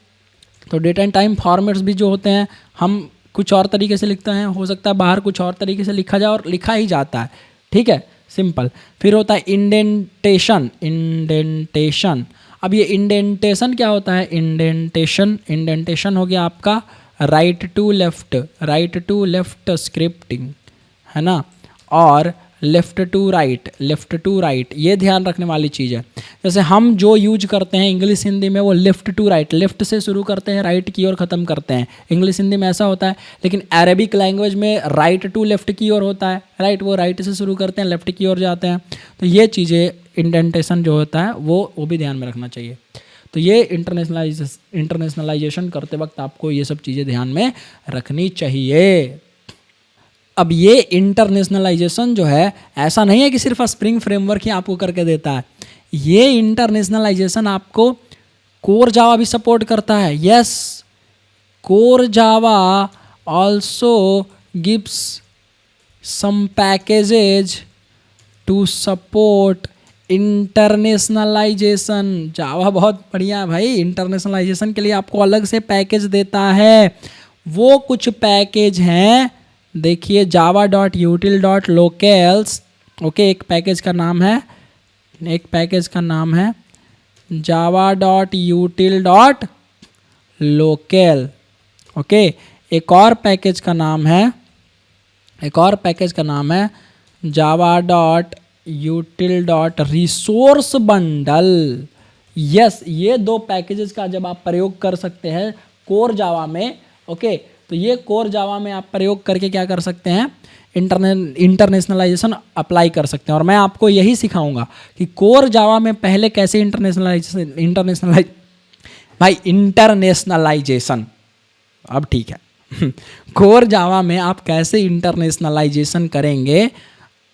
तो डेट एंड टाइम फॉर्मेट्स भी जो होते हैं, हम कुछ और तरीके से लिखते हैं, हो सकता है बाहर कुछ और तरीके से लिखा जाए और लिखा ही जाता है, ठीक है, सिंपल। फिर होता है इंडेंटेशन, इंडेंटेशन। अब ये इंडेंटेशन क्या होता है, इंडेंटेशन हो गया आपका राइट टू लेफ्ट स्क्रिप्टिंग, है ना, और लेफ्ट टू राइट, ये ध्यान रखने वाली चीज़ है। जैसे हम जो यूज करते हैं इंग्लिश हिंदी में, वो लेफ्ट टू राइट, लेफ्ट से शुरू करते हैं, राइट की ओर ख़त्म करते हैं, इंग्लिश हिंदी में ऐसा होता है। लेकिन अरेबिक लैंग्वेज में राइट टू लेफ्ट की ओर होता है, राइट, वो राइट से शुरू करते हैं, लेफ्ट की ओर जाते हैं। तो ये चीज़ें इंडेंटेशन जो होता है वो भी ध्यान में रखना चाहिए। तो ये इंटरनेशनलाइजेशन करते वक्त आपको ये सब चीज़ें ध्यान में रखनी चाहिए। अब ये इंटरनेशनलाइजेशन जो है, ऐसा नहीं है कि सिर्फ स्प्रिंग फ्रेमवर्क ही आपको करके देता है, ये इंटरनेशनलाइजेशन आपको कोर जावा भी सपोर्ट करता है। Yes, core Java also gives some packages to support internationalization. Java बहुत बढ़िया है भाई, इंटरनेशनलाइजेशन के लिए आपको अलग से पैकेज देता है। वो कुछ पैकेज हैं, देखिए java.util.locals, ओके, एक पैकेज का नाम है java.util.local, ओके। एक और पैकेज का नाम है java.util.resource bundle। यस, ये दो पैकेजेस का जब आप प्रयोग कर सकते हैं कोर जावा में, ओके, तो ये कोर जावा में आप प्रयोग करके क्या कर सकते हैं, इंटरनेशनलाइजेशन अप्लाई कर सकते हैं। और मैं आपको यही सिखाऊंगा कि कोर जावा में पहले कैसे इंटरनेशनलाइजेशन, अब ठीक है कोर जावा में आप कैसे इंटरनेशनलाइजेशन करेंगे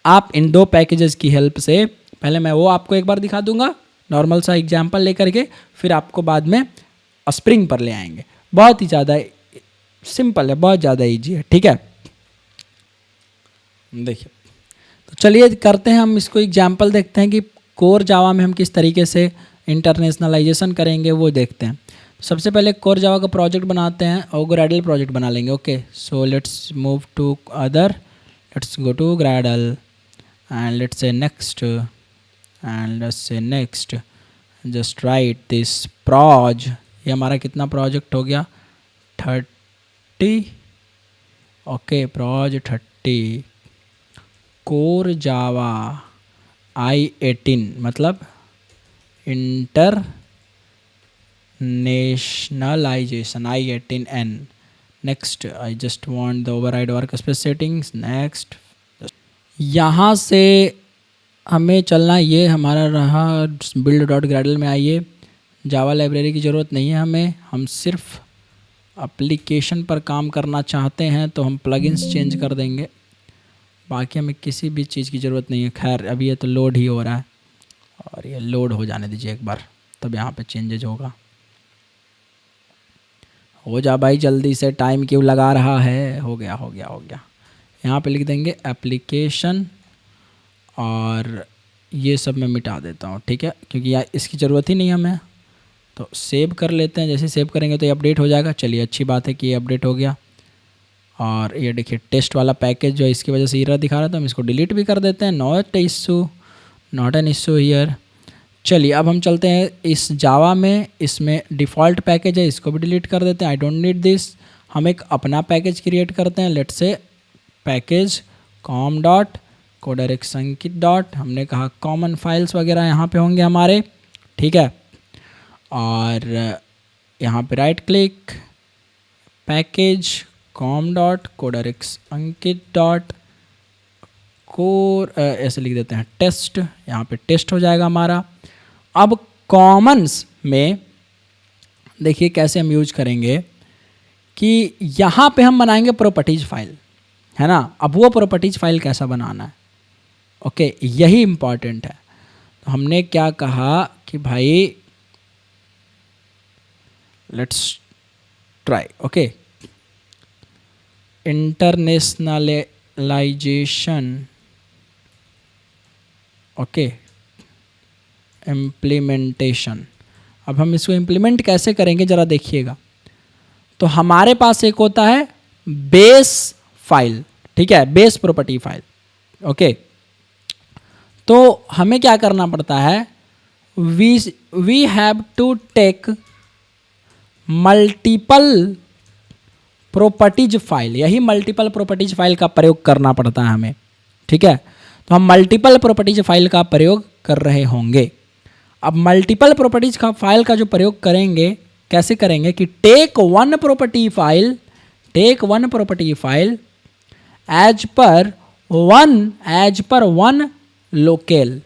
आप इन दो पैकेजेस की हेल्प से। पहले मैं वो आपको एक बार दिखा दूंगा नॉर्मल सा एग्जांपल लेकर के, फिर आपको बाद में स्प्रिंग पर ले आएंगे। बहुत ही ज़्यादा सिंपल है, बहुत ज़्यादा ईजी है, ठीक है। देखिए, तो चलिए करते हैं हम इसको एग्जांपल, देखते हैं कि कोर जावा में हम किस तरीके से इंटरनेशनलाइजेशन करेंगे वो देखते हैं। सबसे पहले कोर जावा का प्रोजेक्ट बनाते हैं और ग्रैडल प्रोजेक्ट बना लेंगे, okay. So let's move to other, let's go to Gradle and let's say next just write this proj. ये हमारा कितना प्रोजेक्ट हो गया, 30, ओके, प्रोज 30 कोर जावा I18, मतलब internationalisation I18N। Next, I just want the override workspace settings. Next, यहाँ से हमें चलना, ये हमारा रहा build.gradle में। आइए, जावा लाइब्रेरी की ज़रूरत नहीं है हमें, हम सिर्फ एप्लीकेशन पर काम करना चाहते हैं तो हम प्लगइन्स चेंज कर देंगे, बाकी हमें किसी भी चीज़ की ज़रूरत नहीं है। खैर अभी ये तो लोड ही हो रहा है, और ये लोड हो जाने दीजिए एक बार, तब यहाँ पे चेंजेज होगा। हो जा भाई जल्दी से, टाइम क्यों लगा रहा है। हो गया। यहाँ पे लिख देंगे एप्लीकेशन और ये सब मैं मिटा देता हूँ, ठीक है, क्योंकि यार इसकी ज़रूरत ही नहीं है हमें। तो सेव कर लेते हैं, जैसे सेव करेंगे तो ये अपडेट हो जाएगा। चलिए अच्छी बात है कि ये अपडेट हो गया। और ये देखिए टेस्ट वाला पैकेज जो इसकी वजह से एरर दिखा रहा था, हम इसको डिलीट भी कर देते हैं। Not an issue here. चलिए अब हम चलते हैं इस जावा में, इसमें डिफ़ॉल्ट पैकेज है, इसको भी डिलीट कर देते हैं। I don't need this. हम एक अपना पैकेज क्रिएट करते हैं। Let's say package com dot CoderX Ankit dot, हमने कहा कॉमन फाइल्स वगैरह यहाँ पे होंगे हमारे, ठीक है। और यहाँ पे right click, package com dot CoderX Ankit dot core, ऐसे लिख देते हैं टेस्ट, यहाँ पे टेस्ट हो जाएगा हमारा। अब कॉमन्स में देखिए कैसे हम यूज करेंगे कि यहाँ पे हम बनाएंगे प्रॉपर्टीज फाइल, है ना। अब वो प्रॉपर्टीज फाइल कैसा बनाना है, ओके, यही इम्पॉर्टेंट है। तो हमने क्या कहा कि भाई let's try, okay, internationalisation, okay, implementation. अब हम इसको इम्प्लीमेंट कैसे करेंगे ज़रा देखिएगा। तो हमारे पास एक होता है बेस फाइल, ठीक है, बेस प्रॉपर्टी फाइल, ओके। तो हमें क्या करना पड़ता है, we have to take multiple properties file, यही मल्टीपल प्रॉपर्टीज फाइल का प्रयोग करना पड़ता है हमें, ठीक है। तो हम मल्टीपल प्रॉपर्टीज फाइल का प्रयोग कर रहे होंगे। अब मल्टीपल प्रॉपर्टीज का फाइल का जो प्रयोग करेंगे, कैसे करेंगे कि take one property file as per one locale,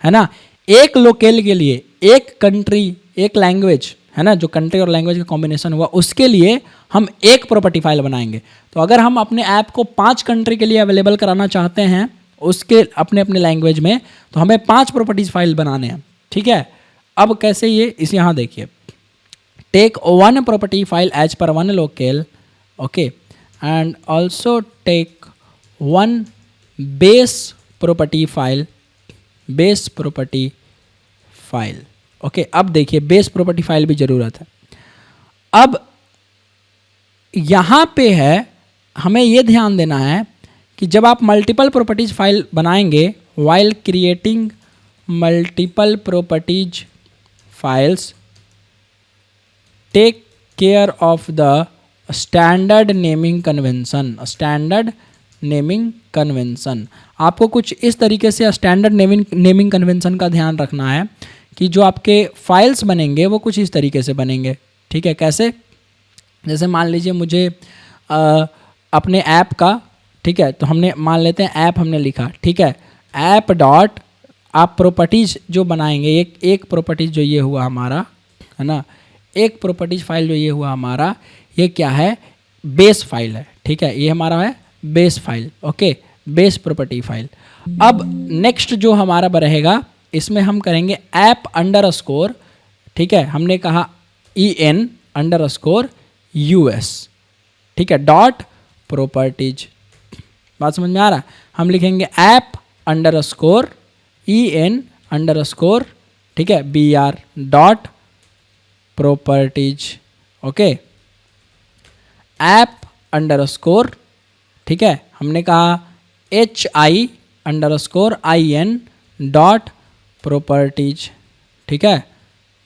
है ना। एक लोकेल के लिए एक कंट्री एक लैंग्वेज, है ना, जो कंट्री और लैंग्वेज का कॉम्बिनेशन हुआ उसके लिए हम एक प्रॉपर्टी फाइल बनाएंगे। तो अगर हम अपने ऐप को 5 कंट्री के लिए अवेलेबल कराना चाहते हैं उसके अपने अपने लैंग्वेज में, तो हमें 5 प्रॉपर्टीज फाइल बनाने हैं, ठीक है। अब कैसे ये, इस यहाँ देखिए, take one property file as per one locale, okay, and also take one base property file, okay. अब देखिए बेस प्रॉपर्टी फाइल भी ज़रूरत है। अब यहाँ पे है, हमें ये ध्यान देना है कि जब आप मल्टीपल प्रॉपर्टीज फाइल बनाएंगे, while creating multiple properties files take care of the standard naming convention. आपको कुछ इस तरीके से स्टैंडर्ड नेमिंग कन्वेंशन का ध्यान रखना है कि जो आपके फाइल्स बनेंगे वो कुछ इस तरीके से बनेंगे, ठीक है। कैसे, जैसे मान लीजिए मुझे अपने ऐप का, ठीक है, तो हमने मान लेते हैं ऐप हमने लिखा, ठीक है, ऐप डॉट, आप प्रॉपर्टीज जो बनाएंगे, एक प्रॉपर्टीज जो ये हुआ हमारा, है ना, एक प्रॉपर्टीज फाइल जो ये हुआ हमारा, ये क्या है, बेस फाइल है, ठीक है, ये हमारा है base file, okay, base property file. अब नेक्स्ट जो हमारा रहेगा, इसमें हम करेंगे ऐप अंडरस्कोर, ठीक है, हमने कहा EN_US, ठीक है, डॉट प्रॉपर्टीज। बात समझ में आ रहा है। हम लिखेंगे ऐप अंडरस्कोर EN_, ठीक है, BR dot properties, okay, app underscore, ठीक है, हमने कहा HI_IN डॉट प्रॉपर्टीज, ठीक है,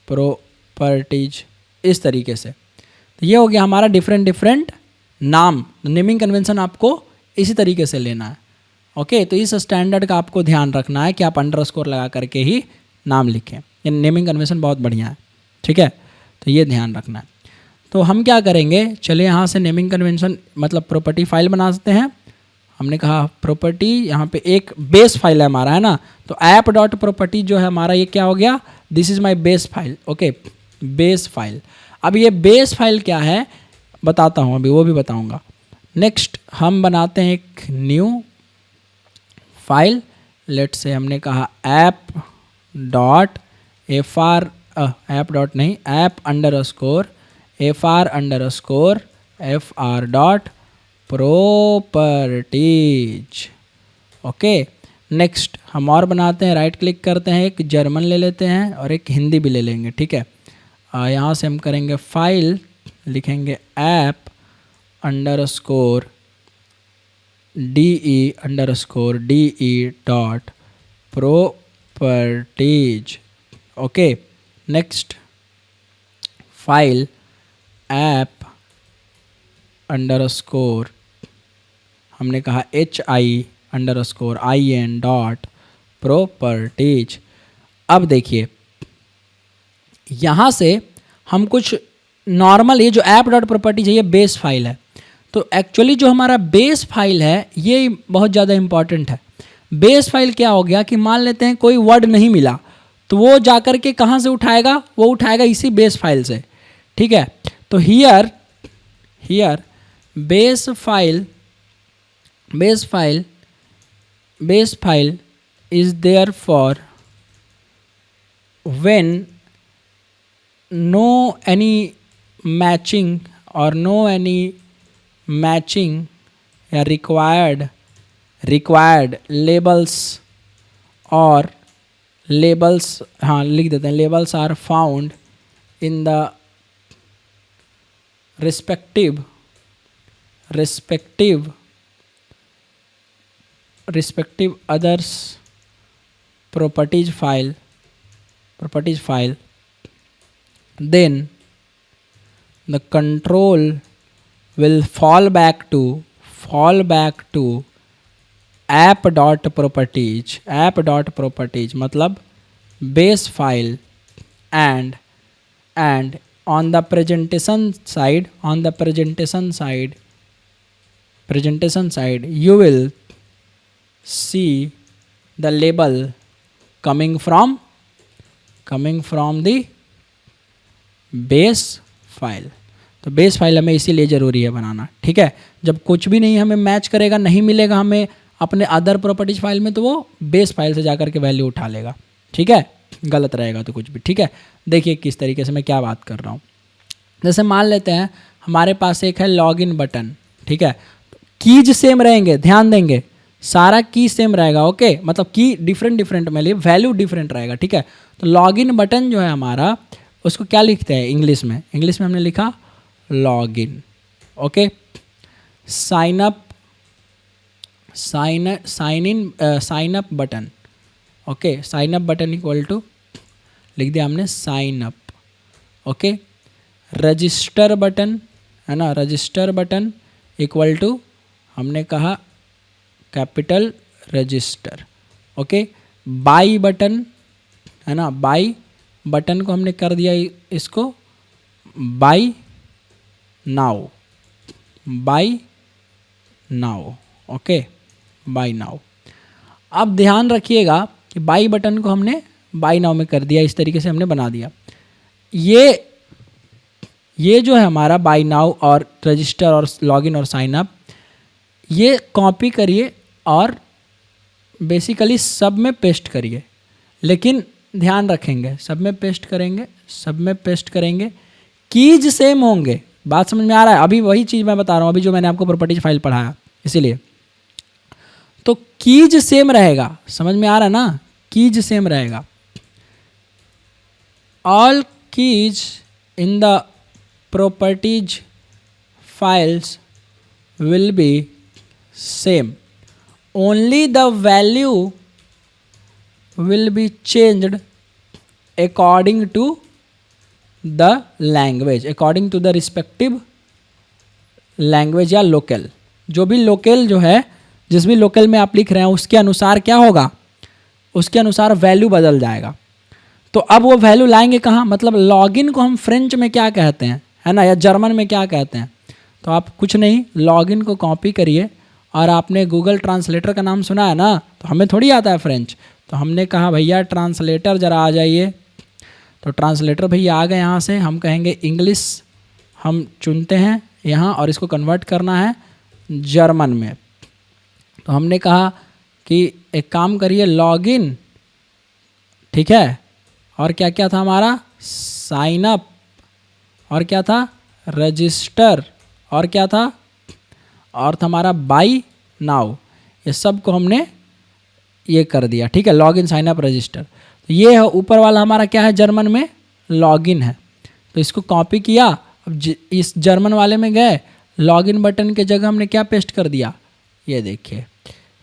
प्रॉपर्टीज, इस तरीके से। तो ये हो गया हमारा डिफरेंट नाम, नेमिंग कन्वेंशन आपको इसी तरीके से लेना है, ओके। तो इस स्टैंडर्ड का आपको ध्यान रखना है कि आप अंडरस्कोर लगा करके ही नाम लिखें, ये नेमिंग कन्वेंशन बहुत बढ़िया है, ठीक है, तो ये ध्यान रखना है। तो हम क्या करेंगे, चलिए यहाँ से नेमिंग कन्वेंशन मतलब प्रॉपर्टी फाइल बना सकते हैं। हमने कहा प्रॉपर्टी, यहाँ पे एक बेस फाइल है हमारा, है ना, तो ऐप डॉट प्रॉपर्टी जो है हमारा, ये क्या हो गया, this is my base file, okay, base file. अब ये बेस फाइल क्या है बताता हूँ, अभी वो भी बताऊँगा। नेक्स्ट हम बनाते हैं एक न्यू फाइल, लेट से हमने कहा app dot FR dot properties, okay. Next हम और बनाते हैं, राइट क्लिक करते हैं, एक जर्मन ले लेते हैं और एक हिंदी भी ले लेंगे, ठीक है। यहाँ से हम करेंगे फाइल, लिखेंगे app underscore DE dot properties. Okay, next file app underscore, हमने कहा HI_IN डॉट प्रॉपर्टीज। अब देखिए यहाँ से हम कुछ नॉर्मल, ये जो ऐप डॉट प्रॉपर्टीज है ये बेस फाइल है, तो एक्चुअली जो हमारा बेस फाइल है ये बहुत ज़्यादा इंपॉर्टेंट है। बेस फाइल क्या हो गया कि मान लेते हैं कोई वर्ड नहीं मिला तो वो जाकर के कहाँ से उठाएगा, वो उठाएगा इसी बेस फाइल से, ठीक है। तो here base file is there for when no any matching or no any matching या required labels or labels, हाँ लिख देते हैं, labels are found in the respective others properties file, then the control will fall back to app.properties मतलब base file, and on the presentation side you will see the label coming from the base file. तो बेस फाइल हमें इसीलिए ज़रूरी है बनाना, ठीक है। जब कुछ भी नहीं हमें मैच करेगा, नहीं मिलेगा हमें अपने अदर प्रॉपर्टीज फाइल में, तो वो बेस फाइल से जाकर के वैल्यू उठा लेगा, ठीक है। गलत रहेगा तो कुछ भी, ठीक है। देखिए किस तरीके से मैं क्या बात कर रहा हूँ। जैसे मान लेते हैं हमारे पास एक है लॉगिन बटन, ठीक है। कीज सेम रहेंगे, ध्यान देंगे, सारा की सेम रहेगा, ओके। मतलब की डिफरेंट में लिए वैल्यू डिफरेंट रहेगा, ठीक है। तो लॉगिन बटन जो है हमारा, उसको क्या लिखते हैं इंग्लिश में हमने लिखा login, okay. Sign up button, okay, sign up button equal to लिख दिया हमने sign up, okay. Register button है ना, रजिस्टर बटन इक्वल टू हमने कहा capital register, okay. Buy button है ना, बाई बटन को हमने कर दिया इसको buy now, okay, buy now. अब ध्यान रखिएगा कि बाई बटन को हमने बाई नाउ में कर दिया, इस तरीके से हमने बना दिया। ये जो है हमारा बाई नाउ और रजिस्टर और लॉगिन और साइन अप, ये कॉपी करिए और बेसिकली सब में पेस्ट करिए, लेकिन ध्यान रखेंगे सब में पेस्ट करेंगे, कीज सेम होंगे। बात समझ में आ रहा है? अभी वही चीज़ मैं बता रहा हूँ, अभी जो मैंने आपको प्रॉपर्टीज फाइल पढ़ाया, इसीलिए तो कीज सेम रहेगा, समझ में आ रहा है ना, कीज सेम रहेगा। All keys in the properties files will be same, only the value will be changed according to the language, according to the respective language या लोकल, जो भी लोकल जो है, जिस भी लोकल में आप लिख रहे हैं उसके अनुसार क्या होगा, उसके अनुसार वैल्यू बदल जाएगा। तो अब वो वैल्यू लाएंगे कहाँ, मतलब लॉगिन को हम फ्रेंच में क्या कहते हैं, है ना, या जर्मन में क्या कहते हैं। तो आप कुछ नहीं, लॉगिन को कॉपी करिए, और आपने गूगल ट्रांसलेटर का नाम सुना है ना, तो हमें थोड़ी आता है फ्रेंच, तो हमने कहा भैया ट्रांसलेटर ज़रा आ जाइए। तो ट्रांसलेटर भैया आ गए, यहाँ से हम कहेंगे इंग्लिश हम चुनते हैं यहाँ, और इसको कन्वर्ट करना है जर्मन में। तो हमने कहा कि एक काम करिए लॉगिन, ठीक है, और क्या क्या था हमारा, साइन अप, और क्या था रजिस्टर, और क्या था, और था हमारा बाई नाउ। ये सब को हमने ये कर दिया, ठीक है, लॉगिन साइन अप रजिस्टर। तो ये है ऊपर वाला हमारा क्या है, जर्मन में लॉगिन है। तो इसको कॉपी किया, अब इस जर्मन वाले में गए, लॉगिन बटन के जगह हमने क्या पेस्ट कर दिया, ये देखिए।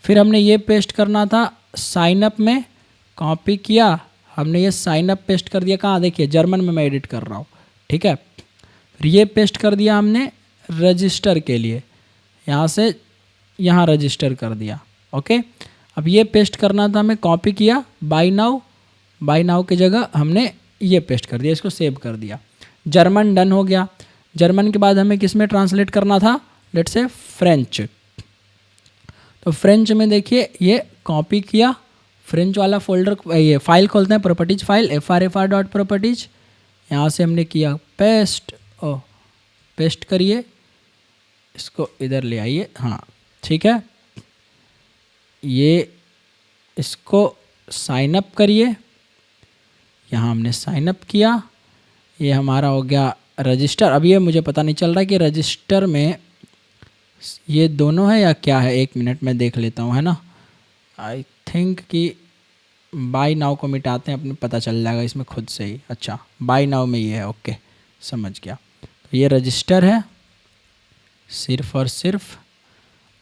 फिर हमने ये पेस्ट करना था साइन अप में, कॉपी किया, हमने ये साइन अप पेस्ट कर दिया कहाँ, देखिए जर्मन में मैं एडिट कर रहा हूँ, ठीक है। फिर ये पेस्ट कर दिया हमने रजिस्टर के लिए, यहाँ से यहाँ रजिस्टर कर दिया, ओके। अब ये पेस्ट करना था, हमें कॉपी किया, बाय नाउ की जगह हमने ये पेस्ट कर दिया, इसको सेव कर दिया। जर्मन डन हो गया। जर्मन के बाद हमें किस में ट्रांसलेट करना था, लेट्स से फ्रेंच। तो फ्रेंच में देखिए ये कॉपी किया, फ्रेंच वाला फोल्डर, ये फाइल खोलते हैं, प्रॉपर्टीज फाइल frfr.properties, यहाँ से हमने किया पेस्ट, पेस्ट करिए, इसको इधर ले आइए, हाँ ठीक है। ये इसको साइन अप करिए, यहाँ हमने साइन अप किया, ये हमारा हो गया रजिस्टर। अब ये मुझे पता नहीं चल रहा कि रजिस्टर में ये दोनों है या क्या है, 1 मिनट में देख लेता हूँ, है ना। आई थिंक कि बाय नाउ को मिटाते हैं, अपने पता चल जाएगा इसमें खुद से ही। अच्छा, बाय नाउ में ये है, ओके समझ गया। तो ये रजिस्टर है सिर्फ और सिर्फ,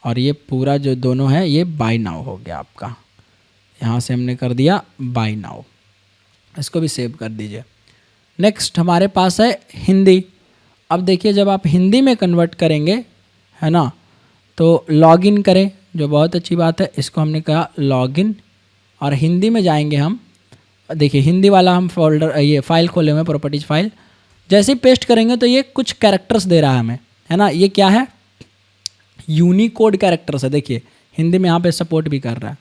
और ये पूरा जो दोनों है ये बाय नाउ हो गया आपका। यहाँ से हमने कर दिया बाय नाउ, इसको भी सेव कर दीजिए। नेक्स्ट हमारे पास है हिंदी। अब देखिए जब आप हिंदी में कन्वर्ट करेंगे, है ना, तो लॉगिन करें, जो बहुत अच्छी बात है, इसको हमने कहा लॉगिन, और हिंदी में जाएंगे हम। देखिए हिंदी वाला हम फोल्डर, ये फाइल खोले हुए हैं, प्रॉपर्टीज फाइल। जैसे ही पेस्ट करेंगे तो ये कुछ कैरेक्टर्स दे रहा है हमें, है ना। ये क्या है, यूनिकोड कैरेक्टर्स है। देखिए हिंदी में यहाँ पे सपोर्ट भी कर रहा है।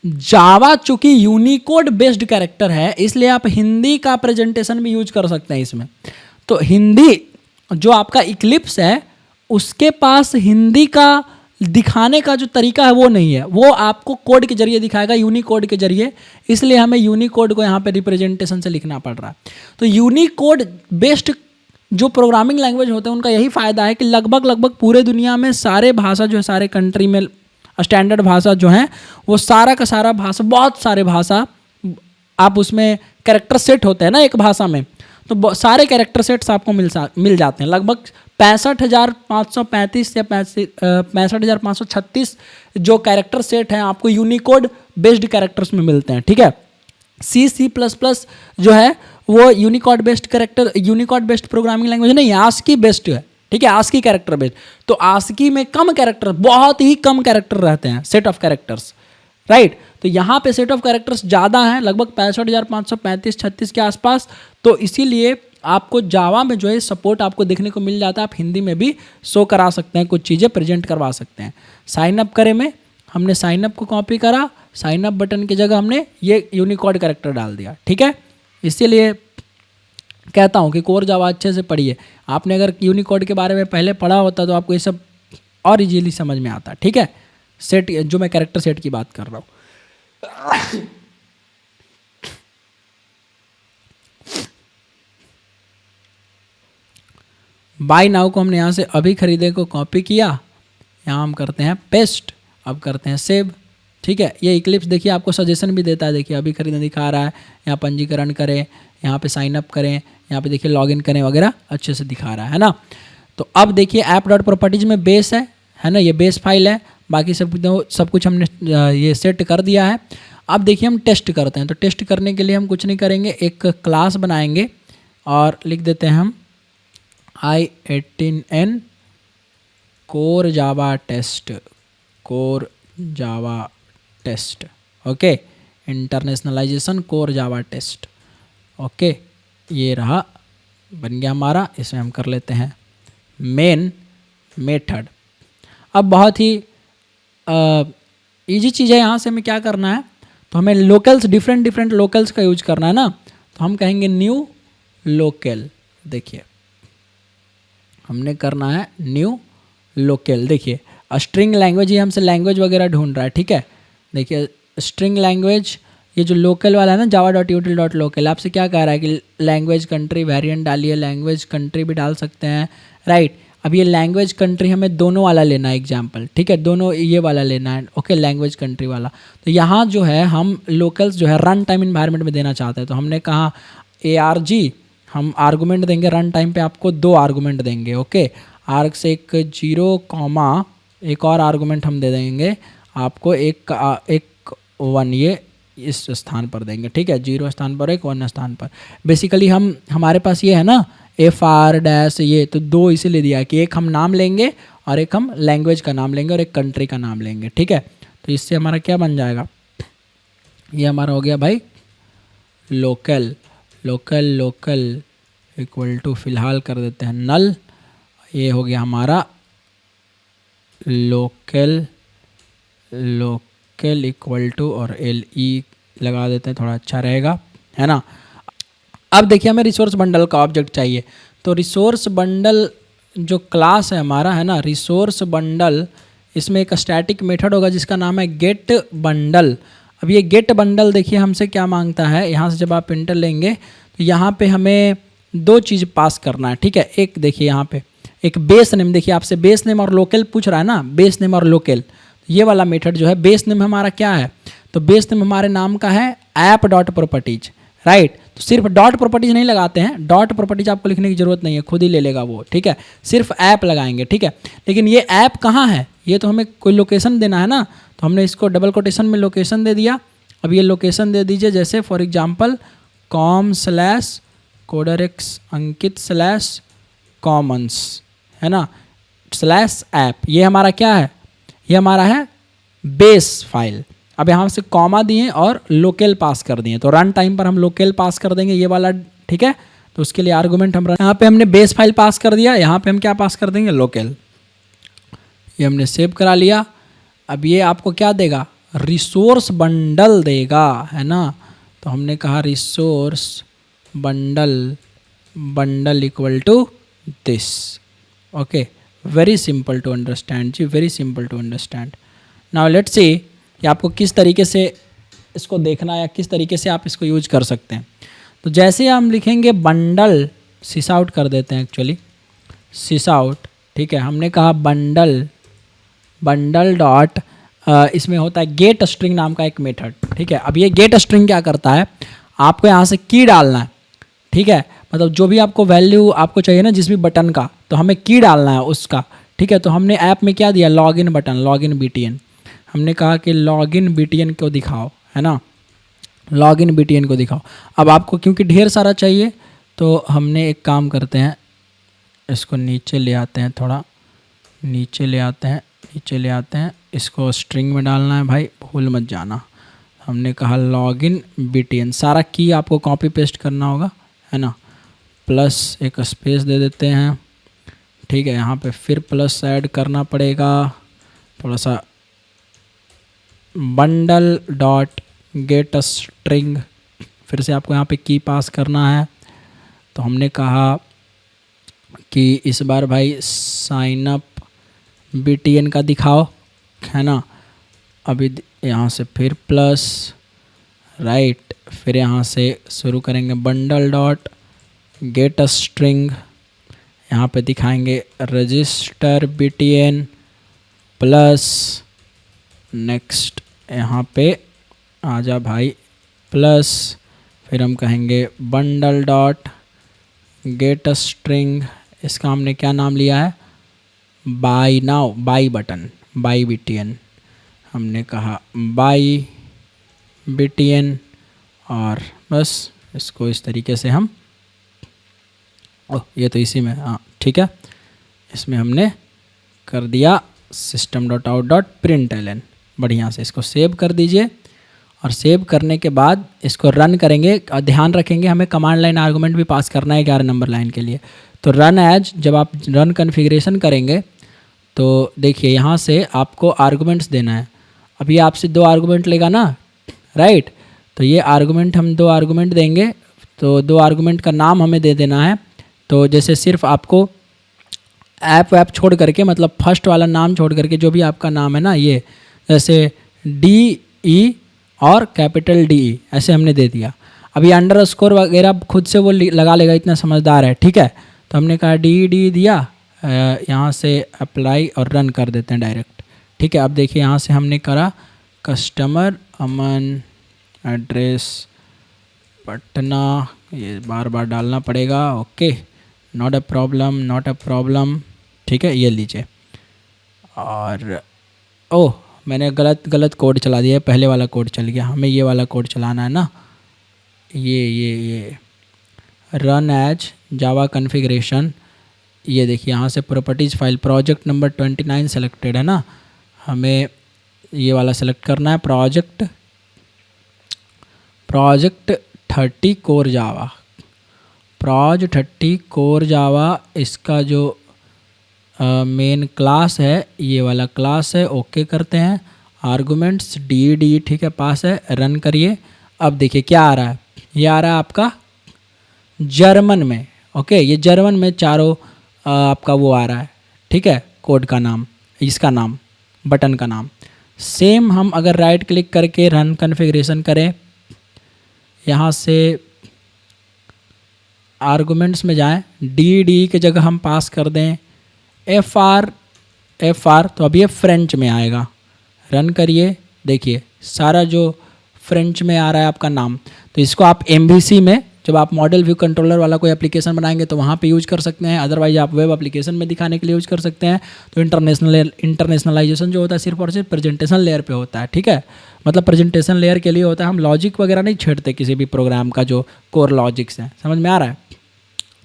जावा चूंकि यूनिकोड बेस्ड कैरेक्टर है, इसलिए आप हिंदी का प्रेजेंटेशन भी यूज कर सकते हैं इसमें। तो हिंदी जो आपका इक्लिप्स है, उसके पास हिंदी का दिखाने का जो तरीका है वो नहीं है, वो आपको कोड के जरिए दिखाएगा, यूनिकोड के जरिए। इसलिए हमें यूनिकोड को यहाँ पे रिप्रेजेंटेशन से लिखना पड़ रहा है। तो यूनिकोड बेस्ड जो प्रोग्रामिंग लैंग्वेज होते हैं, उनका यही फ़ायदा है कि लगभग पूरे दुनिया में सारे भाषा जो है, सारे कंट्री में स्टैंडर्ड भाषा जो है, वो सारा का सारा भाषा, बहुत सारे भाषा आप उसमें कैरेक्टर सेट होते हैं ना एक भाषा में, तो सारे कैरेक्टर सेट्स आपको मिल जाते हैं। लगभग 65,535 या 65,536 जो कैरेक्टर सेट हैं आपको यूनिकोड बेस्ड कैरेक्टर्स में मिलते हैं, ठीक है। C++ जो है वो यूनिकोड बेस्ड प्रोग्रामिंग लैंग्वेज नहीं है, आस्की बेस्ड है, ठीक है, आस्की कैरेक्टर बेस्ड। तो आस्की में कम कैरेक्टर, बहुत ही कम कैरेक्टर रहते हैं, सेट ऑफ कैरेक्टर्स, राइट। तो यहाँ पे सेट ऑफ कैरेक्टर्स ज़्यादा हैं, लगभग 65,535-36 के आसपास। तो इसीलिए आपको जावा में जो है सपोर्ट आपको देखने को मिल जाता है। आप हिंदी में भी शो करा सकते हैं, कुछ चीज़ें प्रेजेंट करवा सकते हैं। साइन अप करें में हमने साइन अप को कॉपी करा, साइन अप बटन की जगह हमने ये यूनिकोड कैरेक्टर डाल दिया, ठीक है। इसीलिए कहता हूँ कि कोर जावा अच्छे से पढ़िए। आपने अगर यूनिकोड के बारे में पहले पढ़ा होता तो आपको ये सब और इजीली समझ में आता, ठीक है। सेट, जो मैं कैरेक्टर सेट की बात कर रहा हूँ। बाय नाउ को हमने यहाँ से अभी खरीदे को कॉपी किया, यहाँ हम करते हैं पेस्ट, अब करते हैं सेव, ठीक है। ये इक्लिप्स देखिए आपको सजेशन भी देता है, देखिए अभी खरीदने दिखा रहा है, यहाँ पंजीकरण करें, यहाँ पे साइन अप करें, यहाँ पे देखिए लॉगिन करें वगैरह अच्छे से दिखा रहा है ना। तो अब देखिए app.properties में बेस है ना, ये बेस फाइल है, बाकी सब कुछ हमने ये सेट कर दिया है। अब देखिए हम टेस्ट करते हैं। तो टेस्ट करने के लिए हम कुछ नहीं करेंगे, एक क्लास बनाएंगे और लिख देते हैं हम i18n core Java test, okay, internationalization core Java test, okay. ये रहा, बन गया हमारा। इसमें हम कर लेते हैं मेन मेथड। अब बहुत ही इजी चीज़ है, यहाँ से हमें क्या करना है, तो हमें लोकल्स, डिफरेंट लोकल्स का यूज करना है ना। तो हम कहेंगे न्यू लोकल, देखिए हमने करना है न्यू लोकल। देखिए स्ट्रिंग लैंग्वेज, ये हमसे लैंग्वेज वगैरह ढूंढ रहा है, ठीक है। देखिए स्ट्रिंग लैंग्वेज, ये जो लोकल वाला है ना, java.util.local, आपसे क्या कह रहा है कि लैंग्वेज कंट्री वेरिएंट डालिए, लैंग्वेज कंट्री भी डाल सकते हैं, राइट। अब ये लैंग्वेज कंट्री हमें दोनों वाला लेना है एग्जाम्पल, ठीक है, दोनों ये वाला लेना है, ओके, लैंग्वेज कंट्री वाला। तो यहाँ जो है हम लोकल्स जो है रन टाइम इन्वायरमेंट में देना चाहते हैं, तो हमने कहा ARG, हम आर्गूमेंट देंगे रन टाइम पे, आपको 2 आर्गूमेंट देंगे, ओके, आर्ग से एक 0, एक और आर्गूमेंट हम दे देंगे आपको एक 1, ये इस स्थान पर देंगे, ठीक है, 0 स्थान पर 1, 1 स्थान पर। बेसिकली हमारे पास ये है ना FR- ये, तो 2 इसीलिए दिया कि एक हम नाम लेंगे और एक हम लैंग्वेज का नाम लेंगे और एक कंट्री का नाम लेंगे, ठीक है। तो इससे हमारा क्या बन जाएगा, ये हमारा हो गया भाई local, local local equal to फिलहाल कर देते हैं नल, ये हो गया हमारा लोकल, लोकल इक्वल टू और LE लगा देते हैं, थोड़ा अच्छा रहेगा, है ना। अब देखिए हमें रिसोर्स बंडल का ऑब्जेक्ट चाहिए, तो रिसोर्स बंडल जो क्लास है हमारा, है ना, रिसोर्स बंडल, इसमें एक स्टैटिक मेथड होगा जिसका नाम है गेट बंडल। अब ये गेट बंडल देखिए हमसे क्या मांगता है, यहाँ से जब आप इंटर लेंगे तो यहाँ पे हमें 2 चीज़ पास करना है, ठीक है। एक देखिए यहाँ पे एक बेस नेम, देखिए आपसे बेस नेम और लोकल पूछ रहा है ना, बेस नेम और लोकल, ये वाला मेथड जो है बेस नेम हमारा क्या है, तो बेस नेम हमारे नाम का है app.properties, राइट। तो सिर्फ डॉट प्रॉपर्टीज नहीं लगाते हैं, डॉट प्रॉपर्टीज आपको लिखने की जरूरत नहीं है, खुद ही ले लेगा वो, ठीक है, सिर्फ ऐप लगाएंगे, ठीक है। लेकिन ये ऐप कहाँ है, ये तो हमें कोई लोकेशन देना है ना, तो हमने इसको डबल कोटेशन में लोकेशन दे दिया। अब ये लोकेशन दे दीजिए, जैसे for example com/coderx Ankit /commons, है ना, /app, ये हमारा क्या है, ये हमारा है बेस फाइल। अब यहाँ से कॉमा दिए और लोकल पास कर दिए, तो रन टाइम पर हम लोकल पास कर देंगे ये वाला, ठीक है। तो उसके लिए आर्गुमेंट हम यहाँ पे हमने बेस फाइल पास कर दिया, यहाँ पे हम क्या पास कर देंगे, लोकल। ये हमने सेव करा लिया। अब ये आपको क्या देगा, रिसोर्स बंडल देगा, है ना। तो हमने कहा resource bundle, bundle equal to this, okay, very simple to understand जी, very simple to understand. Now let's see कि आपको किस तरीके से इसको देखना है या किस तरीके से आप इसको यूज कर सकते हैं। तो जैसे हम लिखेंगे बंडल, सिस आउट कर देते हैं एक्चुअली, सिस आउट, ठीक है। हमने कहा बंडल, बंडल डॉट, इसमें होता है गेट स्ट्रिंग नाम का एक मेथड, ठीक है। अब ये गेट स्ट्रिंग क्या करता है, आपको यहाँ से की डालना है, ठीक है, मतलब जो भी आपको वैल्यू आपको चाहिए ना जिस भी बटन का, तो हमें की डालना है उसका, ठीक है। तो हमने ऐप में क्या दिया, लॉगिन बटन, लॉगिन BTN, हमने कहा कि लॉगिन BTN को दिखाओ, है ना, लॉगिन BTN को दिखाओ। अब आपको क्योंकि ढेर सारा चाहिए तो हमने एक काम करते हैं, इसको नीचे ले आते हैं, थोड़ा नीचे ले आते हैं, नीचे ले आते हैं, इसको स्ट्रिंग में डालना है भाई, भूल मत जाना। हमने कहा लॉगिन BTN, सारा की आपको कॉपी पेस्ट करना होगा, है ना, प्लस एक स्पेस दे देते हैं, ठीक है। यहाँ पे फिर प्लस ऐड करना पड़ेगा, थोड़ा सा बंडल डॉट गेट स्ट्रिंग, फिर से आपको यहाँ पे की पास करना है। तो हमने कहा कि इस बार भाई साइन अप BTN का दिखाओ, है ना। अभी यहाँ से फिर प्लस, राइट, फिर यहाँ से शुरू करेंगे बंडल डॉट गेट स्ट्रिंग, यहाँ पे दिखाएंगे रजिस्टर BTN प्लस, नेक्स्ट यहाँ पे आजा भाई प्लस, फिर हम कहेंगे बंडल डॉट गेट स्ट्रिंग, इसका हमने क्या नाम लिया है, by now, by button, by BTN, हमने कहा बाई BTN, और बस इसको इस तरीके से हम, ओह ये तो इसी में, हाँ ठीक है, इसमें हमने कर दिया system.out.println, बढ़िया से इसको सेव कर दीजिए। और सेव करने के बाद इसको रन करेंगे, और ध्यान रखेंगे हमें कमांड लाइन आर्गुमेंट भी पास करना है 11 नंबर लाइन के लिए। तो रन एज, जब आप रन कन्फिग्रेशन करेंगे तो देखिए यहाँ से आपको आर्गुमेंट्स देना है। अब ये आपसे 2 आर्गुमेंट लेगा ना, राइट, तो ये आर्गुमेंट हम 2 आर्गुमेंट देंगे, तो 2 आर्गुमेंट का नाम हमें दे देना है। तो जैसे सिर्फ आपको ऐप वैप छोड़ करके, मतलब फर्स्ट वाला नाम छोड़ करके जो भी आपका नाम है ना, ये जैसे DE और कैपिटल DE ऐसे हमने दे दिया। अब ये अंडरस्कोर वगैरह खुद से वो लगा लेगा, इतना समझदार है, ठीक है। तो हमने कहा DE दिया, यहाँ से अप्लाई और रन कर देते हैं डायरेक्ट। ठीक है, अब देखिए यहाँ से हमने करा कस्टमर अमन एड्रेस पटना, ये बार बार डालना पड़ेगा। Okay, not a problem, not a problem. ठीक है, ये लीजिए। और ओह, मैंने गलत कोड चला दिया, पहले वाला कोड चल गया, हमें ये वाला कोड चलाना है ना। ये रन एज जावा कॉन्फ़िगरेशन, ये देखिए यहाँ से properties file project number 29 selected है ना, हमें ये वाला सेलेक्ट करना है। Project 30 core Java, proj 30 core Java, इसका जो मेन क्लास है ये वाला क्लास है। ओके करते हैं, आर्गुमेंट्स डी, ठीक है, पास है, रन करिए। अब देखिए क्या आ रहा है, ये आ रहा है आपका जर्मन में। ओके, ये जर्मन में चारों आपका वो आ रहा है। ठीक है, कोड का नाम, इसका नाम, बटन का नाम सेम। हम अगर राइट क्लिक करके रन कॉन्फ़िगरेशन करें, यहाँ से आर्गुमेंट्स में जाएं, डी की जगह हम पास कर दें एफ आर, तो अब ये फ्रेंच में आएगा। रन करिए, देखिए सारा जो फ्रेंच में आ रहा है आपका नाम। तो इसको आप MVC में, जब आप मॉडल व्यू कंट्रोलर वाला कोई एप्लीकेशन बनाएंगे तो वहाँ पे यूज कर सकते हैं, अदरवाइज आप वेब एप्लीकेशन में दिखाने के लिए यूज कर सकते हैं। तो इंटरनेशनलाइजेशन जो होता है सिर्फ और सिर्फ प्रेजेंटेशन लेयर पे होता है। ठीक है, मतलब प्रेजेंटेशन लेयर के लिए होता है, हम लॉजिक वगैरह नहीं छेड़ते किसी भी प्रोग्राम का, जो कोर लॉजिक्स हैं, समझ में आ रहा है।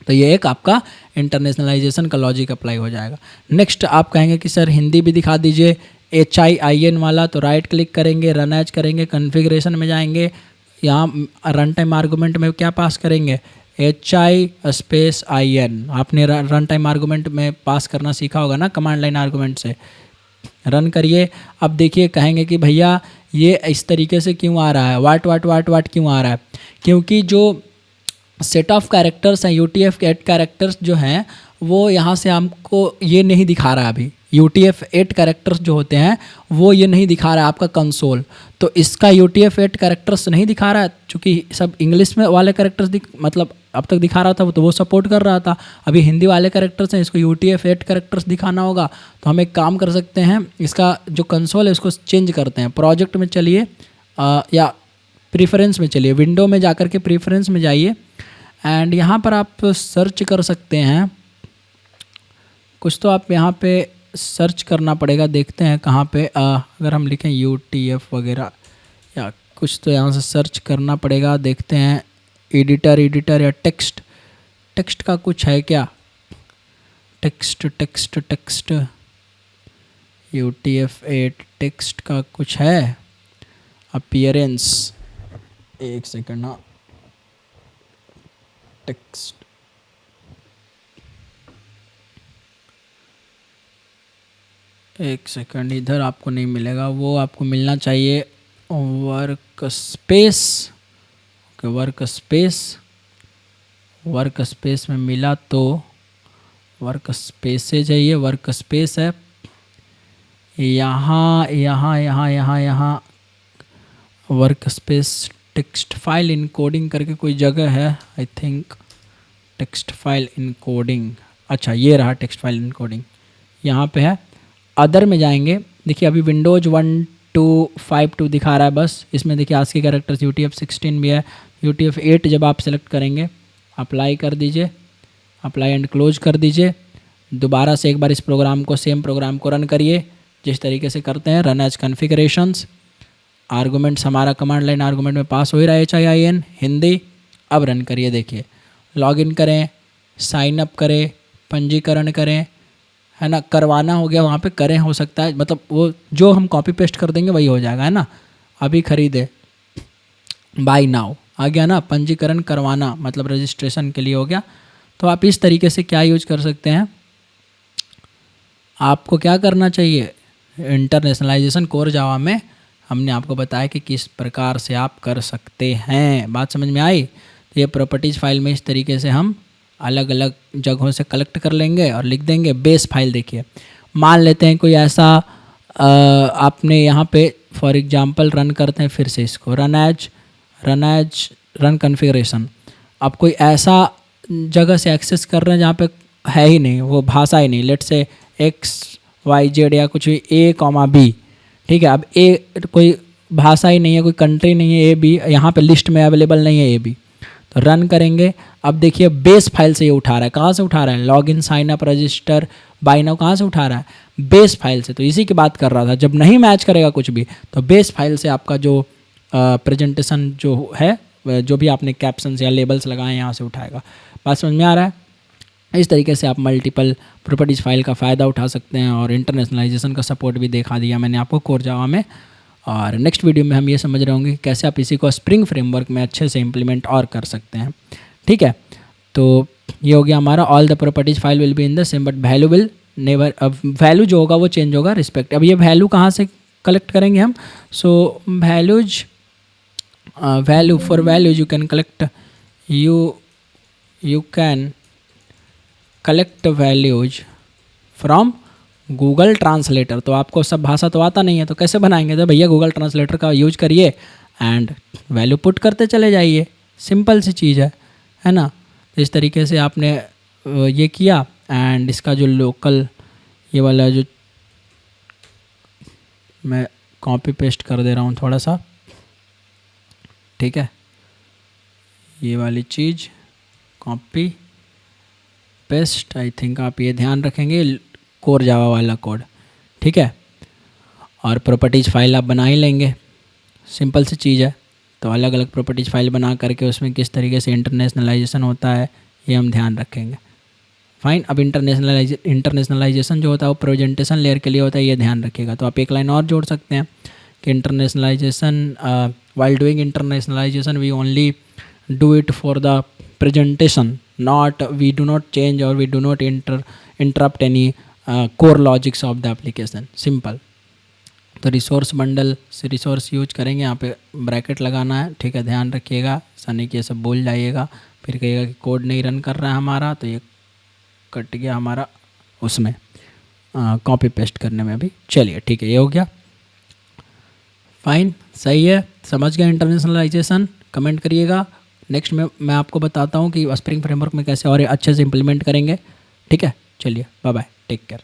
तो ये एक आपका इंटरनेशनलाइजेशन का लॉजिक अप्लाई हो जाएगा। नेक्स्ट आप कहेंगे कि सर हिंदी भी दिखा दीजिए, HIIN वाला, तो राइट क्लिक करेंगे, रन एज करेंगे, कॉन्फ़िगरेशन में जाएंगे, यहाँ रन टाइम आर्गूमेंट में क्या पास करेंगे, HI_IN। आपने रन टाइम आर्गूमेंट में पास करना सीखा होगा ना कमांड लाइन आर्गूमेंट से। रन करिए। अब देखिए कहेंगे कि भैया ये इस तरीके से क्यों आ रहा है, वाट क्यों आ रहा है, क्योंकि जो सेट ऑफ कैरेक्टर्स हैं, UTF-8 कैरेक्टर्स जो हैं, वो यहाँ से हमको ये नहीं दिखा रहा है अभी। UTF-8 कैरेक्टर्स जो होते हैं वो ये नहीं दिखा रहा है आपका कंसोल। तो इसका UTF-8 कैरेक्टर्स नहीं दिखा रहा है, चूँकि सब इंग्लिश में वाले कैरेक्टर्स मतलब अब तक दिखा रहा था, तो वो सपोर्ट कर रहा था। अभी हिंदी वाले कैरेक्टर्स हैं, इसको UTF-8 कैरेक्टर्स दिखाना होगा। तो हम एक काम कर सकते हैं, इसका जो कंसोल है उसको चेंज करते हैं। प्रोजेक्ट में चलिए या प्रीफरेंस में चलिए, विंडो में जाकर के प्रीफरेंस में जाइए एंड यहाँ पर आप सर्च कर सकते हैं कुछ। तो आप यहाँ पे सर्च करना पड़ेगा, देखते हैं कहाँ पे। अगर हम लिखें UTF वगैरह या कुछ, तो यहाँ से सर्च करना पड़ेगा, देखते हैं एडिटर या टेक्स्ट का कुछ है क्या, टेक्स्ट UTF-8 टेक्स्ट का कुछ है, अपीयरेंस, एक सेकंड ना, टेक्स्ट, एक सेकंड, इधर आपको नहीं मिलेगा, वो आपको मिलना चाहिए work space. Okay, work space में मिला, तो वर्क स्पेस से जाइए, वर्क स्पेस है यहाँ work space, text file encoding करके कोई जगह है, I think text file encoding. अच्छा, ये रहा टेक्स्ट फाइल इनकोडिंग, यहाँ पे है। अदर में जाएंगे, देखिए अभी विंडोज 1252 दिखा रहा है बस। इसमें देखिए आज के कैरेक्टर्स UTF-16 भी है। UTF-8 जब आप सेलेक्ट करेंगे, अप्लाई कर दीजिए, अप्लाई एंड क्लोज कर दीजिए। दोबारा से एक बार इस प्रोग्राम को, सेम प्रोग्राम को रन करिए जिस तरीके से करते हैं। रन एज कॉन्फ़िगरेशंस, आर्गूमेंट्स हमारा कमांड लाइन आर्गूमेंट में पास हो ही रहा है, HIIN हिंदी। अब रन करिए, देखिए लॉगिन करें, साइन अप करें, पंजीकरण करें, है ना, करवाना हो गया वहाँ पे करें, हो सकता है, मतलब वो जो हम कॉपी पेस्ट कर देंगे वही हो जाएगा, है ना। अभी खरीदे, बाय नाउ आ गया ना, पंजीकरण करवाना मतलब रजिस्ट्रेशन के लिए हो गया। तो आप इस तरीके से क्या यूज कर सकते हैं, आपको क्या करना चाहिए, इंटरनेशनलाइजेशन कोर जावा में हमने आपको बताया कि किस प्रकार से आप कर सकते हैं। बात समझ में आई। तो ये प्रॉपर्टीज़ फाइल में इस तरीके से हम अलग अलग जगहों से कलेक्ट कर लेंगे और लिख देंगे। बेस फाइल देखिए, मान लेते हैं कोई ऐसा आपने यहाँ पे फॉर एग्जांपल रन करते हैं, फिर से इसको रन कॉन्फ़िगरेशन। आप कोई ऐसा जगह से एक्सेस कर रहे हैं जहाँ पे है ही नहीं, वो भाषा ही नहीं। लेट से XYZ या कुछ A, B, ठीक है। अब ए कोई भाषा ही नहीं है, कोई कंट्री नहीं है, AB यहाँ पे लिस्ट में अवेलेबल नहीं है AB। तो रन करेंगे। अब देखिए बेस फाइल से ये उठा रहा है। कहाँ से उठा रहा है? Login, sign up, register, buy now, कहाँ से उठा रहा है? बेस फाइल से। तो इसी की बात कर रहा था, जब नहीं मैच करेगा कुछ भी तो बेस फाइल से आपका जो प्रेजेंटेशन जो है, जो भी आपने कैप्शंस या लेबल्स लगाए यहाँ से उठाएगा। बात समझ में आ रहा है? इस तरीके से आप मल्टीपल प्रॉपर्टीज़ फाइल का फ़ायदा उठा सकते हैं। और इंटरनेशनलाइजेशन का सपोर्ट भी दिखा दिया मैंने आपको कोर जावा में। और नेक्स्ट वीडियो में हम ये समझ रहे होंगे कि कैसे आप इसी को स्प्रिंग फ्रेमवर्क में अच्छे से इम्प्लीमेंट और कर सकते हैं। ठीक है, तो ये हो गया हमारा all the properties file will be in the same but value will never, अब वैल्यू जो होगा वो चेंज होगा रिस्पेक्ट। अब ये वैल्यू कहाँ से कलेक्ट करेंगे हम? So values, value for values you can collect, you can collect values from Google translator. तो आपको सब भाषा तो आता नहीं है, तो कैसे बनाएंगे? तो भैया गूगल ट्रांसलेटर का यूज करिए एंड वैल्यू पुट करते चले जाइए। सिंपल सी चीज़ है ना। तो इस तरीके से आपने ये किया एंड इसका जो लोकल ये वाला जो मैं कॉपी पेस्ट कर दे रहा हूँ थोड़ा सा, ठीक है, ये वाली चीज़ कॉपी पेस्ट, आई थिंक आप ये ध्यान रखेंगे कोर जावा वाला कोड, ठीक है। और प्रॉपर्टीज़ फाइल आप बना ही लेंगे, सिंपल सी चीज़ है। तो अलग अलग प्रॉपर्टीज़ फाइल बना करके उसमें किस तरीके से इंटरनेशनलाइजेशन होता है ये हम ध्यान रखेंगे। फाइन। अब इंटरनेशनलाइजेशन जो होता है वो प्रेजेंटेशन लेयर के लिए होता है, ये ध्यान रखिएगा। तो आप एक लाइन और जोड़ सकते हैं कि internationalization, while doing internationalization we only do it for the presentation, not we do not change और we do not interrupt any core logics of the application. Simple. तो रिसोर्स बंडल से रिसोर्स यूज करेंगे, यहाँ पे ब्रैकेट लगाना है, ठीक है, ध्यान रखिएगा, सनी के सब भूल जाइएगा, फिर कहिएगा कि कोड नहीं रन कर रहा है हमारा, तो ये कट गया हमारा उसमें कॉपी पेस्ट करने में भी। चलिए ठीक है, ये हो गया। फाइन, सही है, समझ गए इंटरनेशनलाइजेशन। कमेंट करिएगा। नेक्स्ट में मैं आपको बताता हूँ कि स्प्रिंग फ्रेमवर्क में कैसे और अच्छे से इम्प्लीमेंट करेंगे। ठीक है, चलिए बाय बाय, टेक केयर।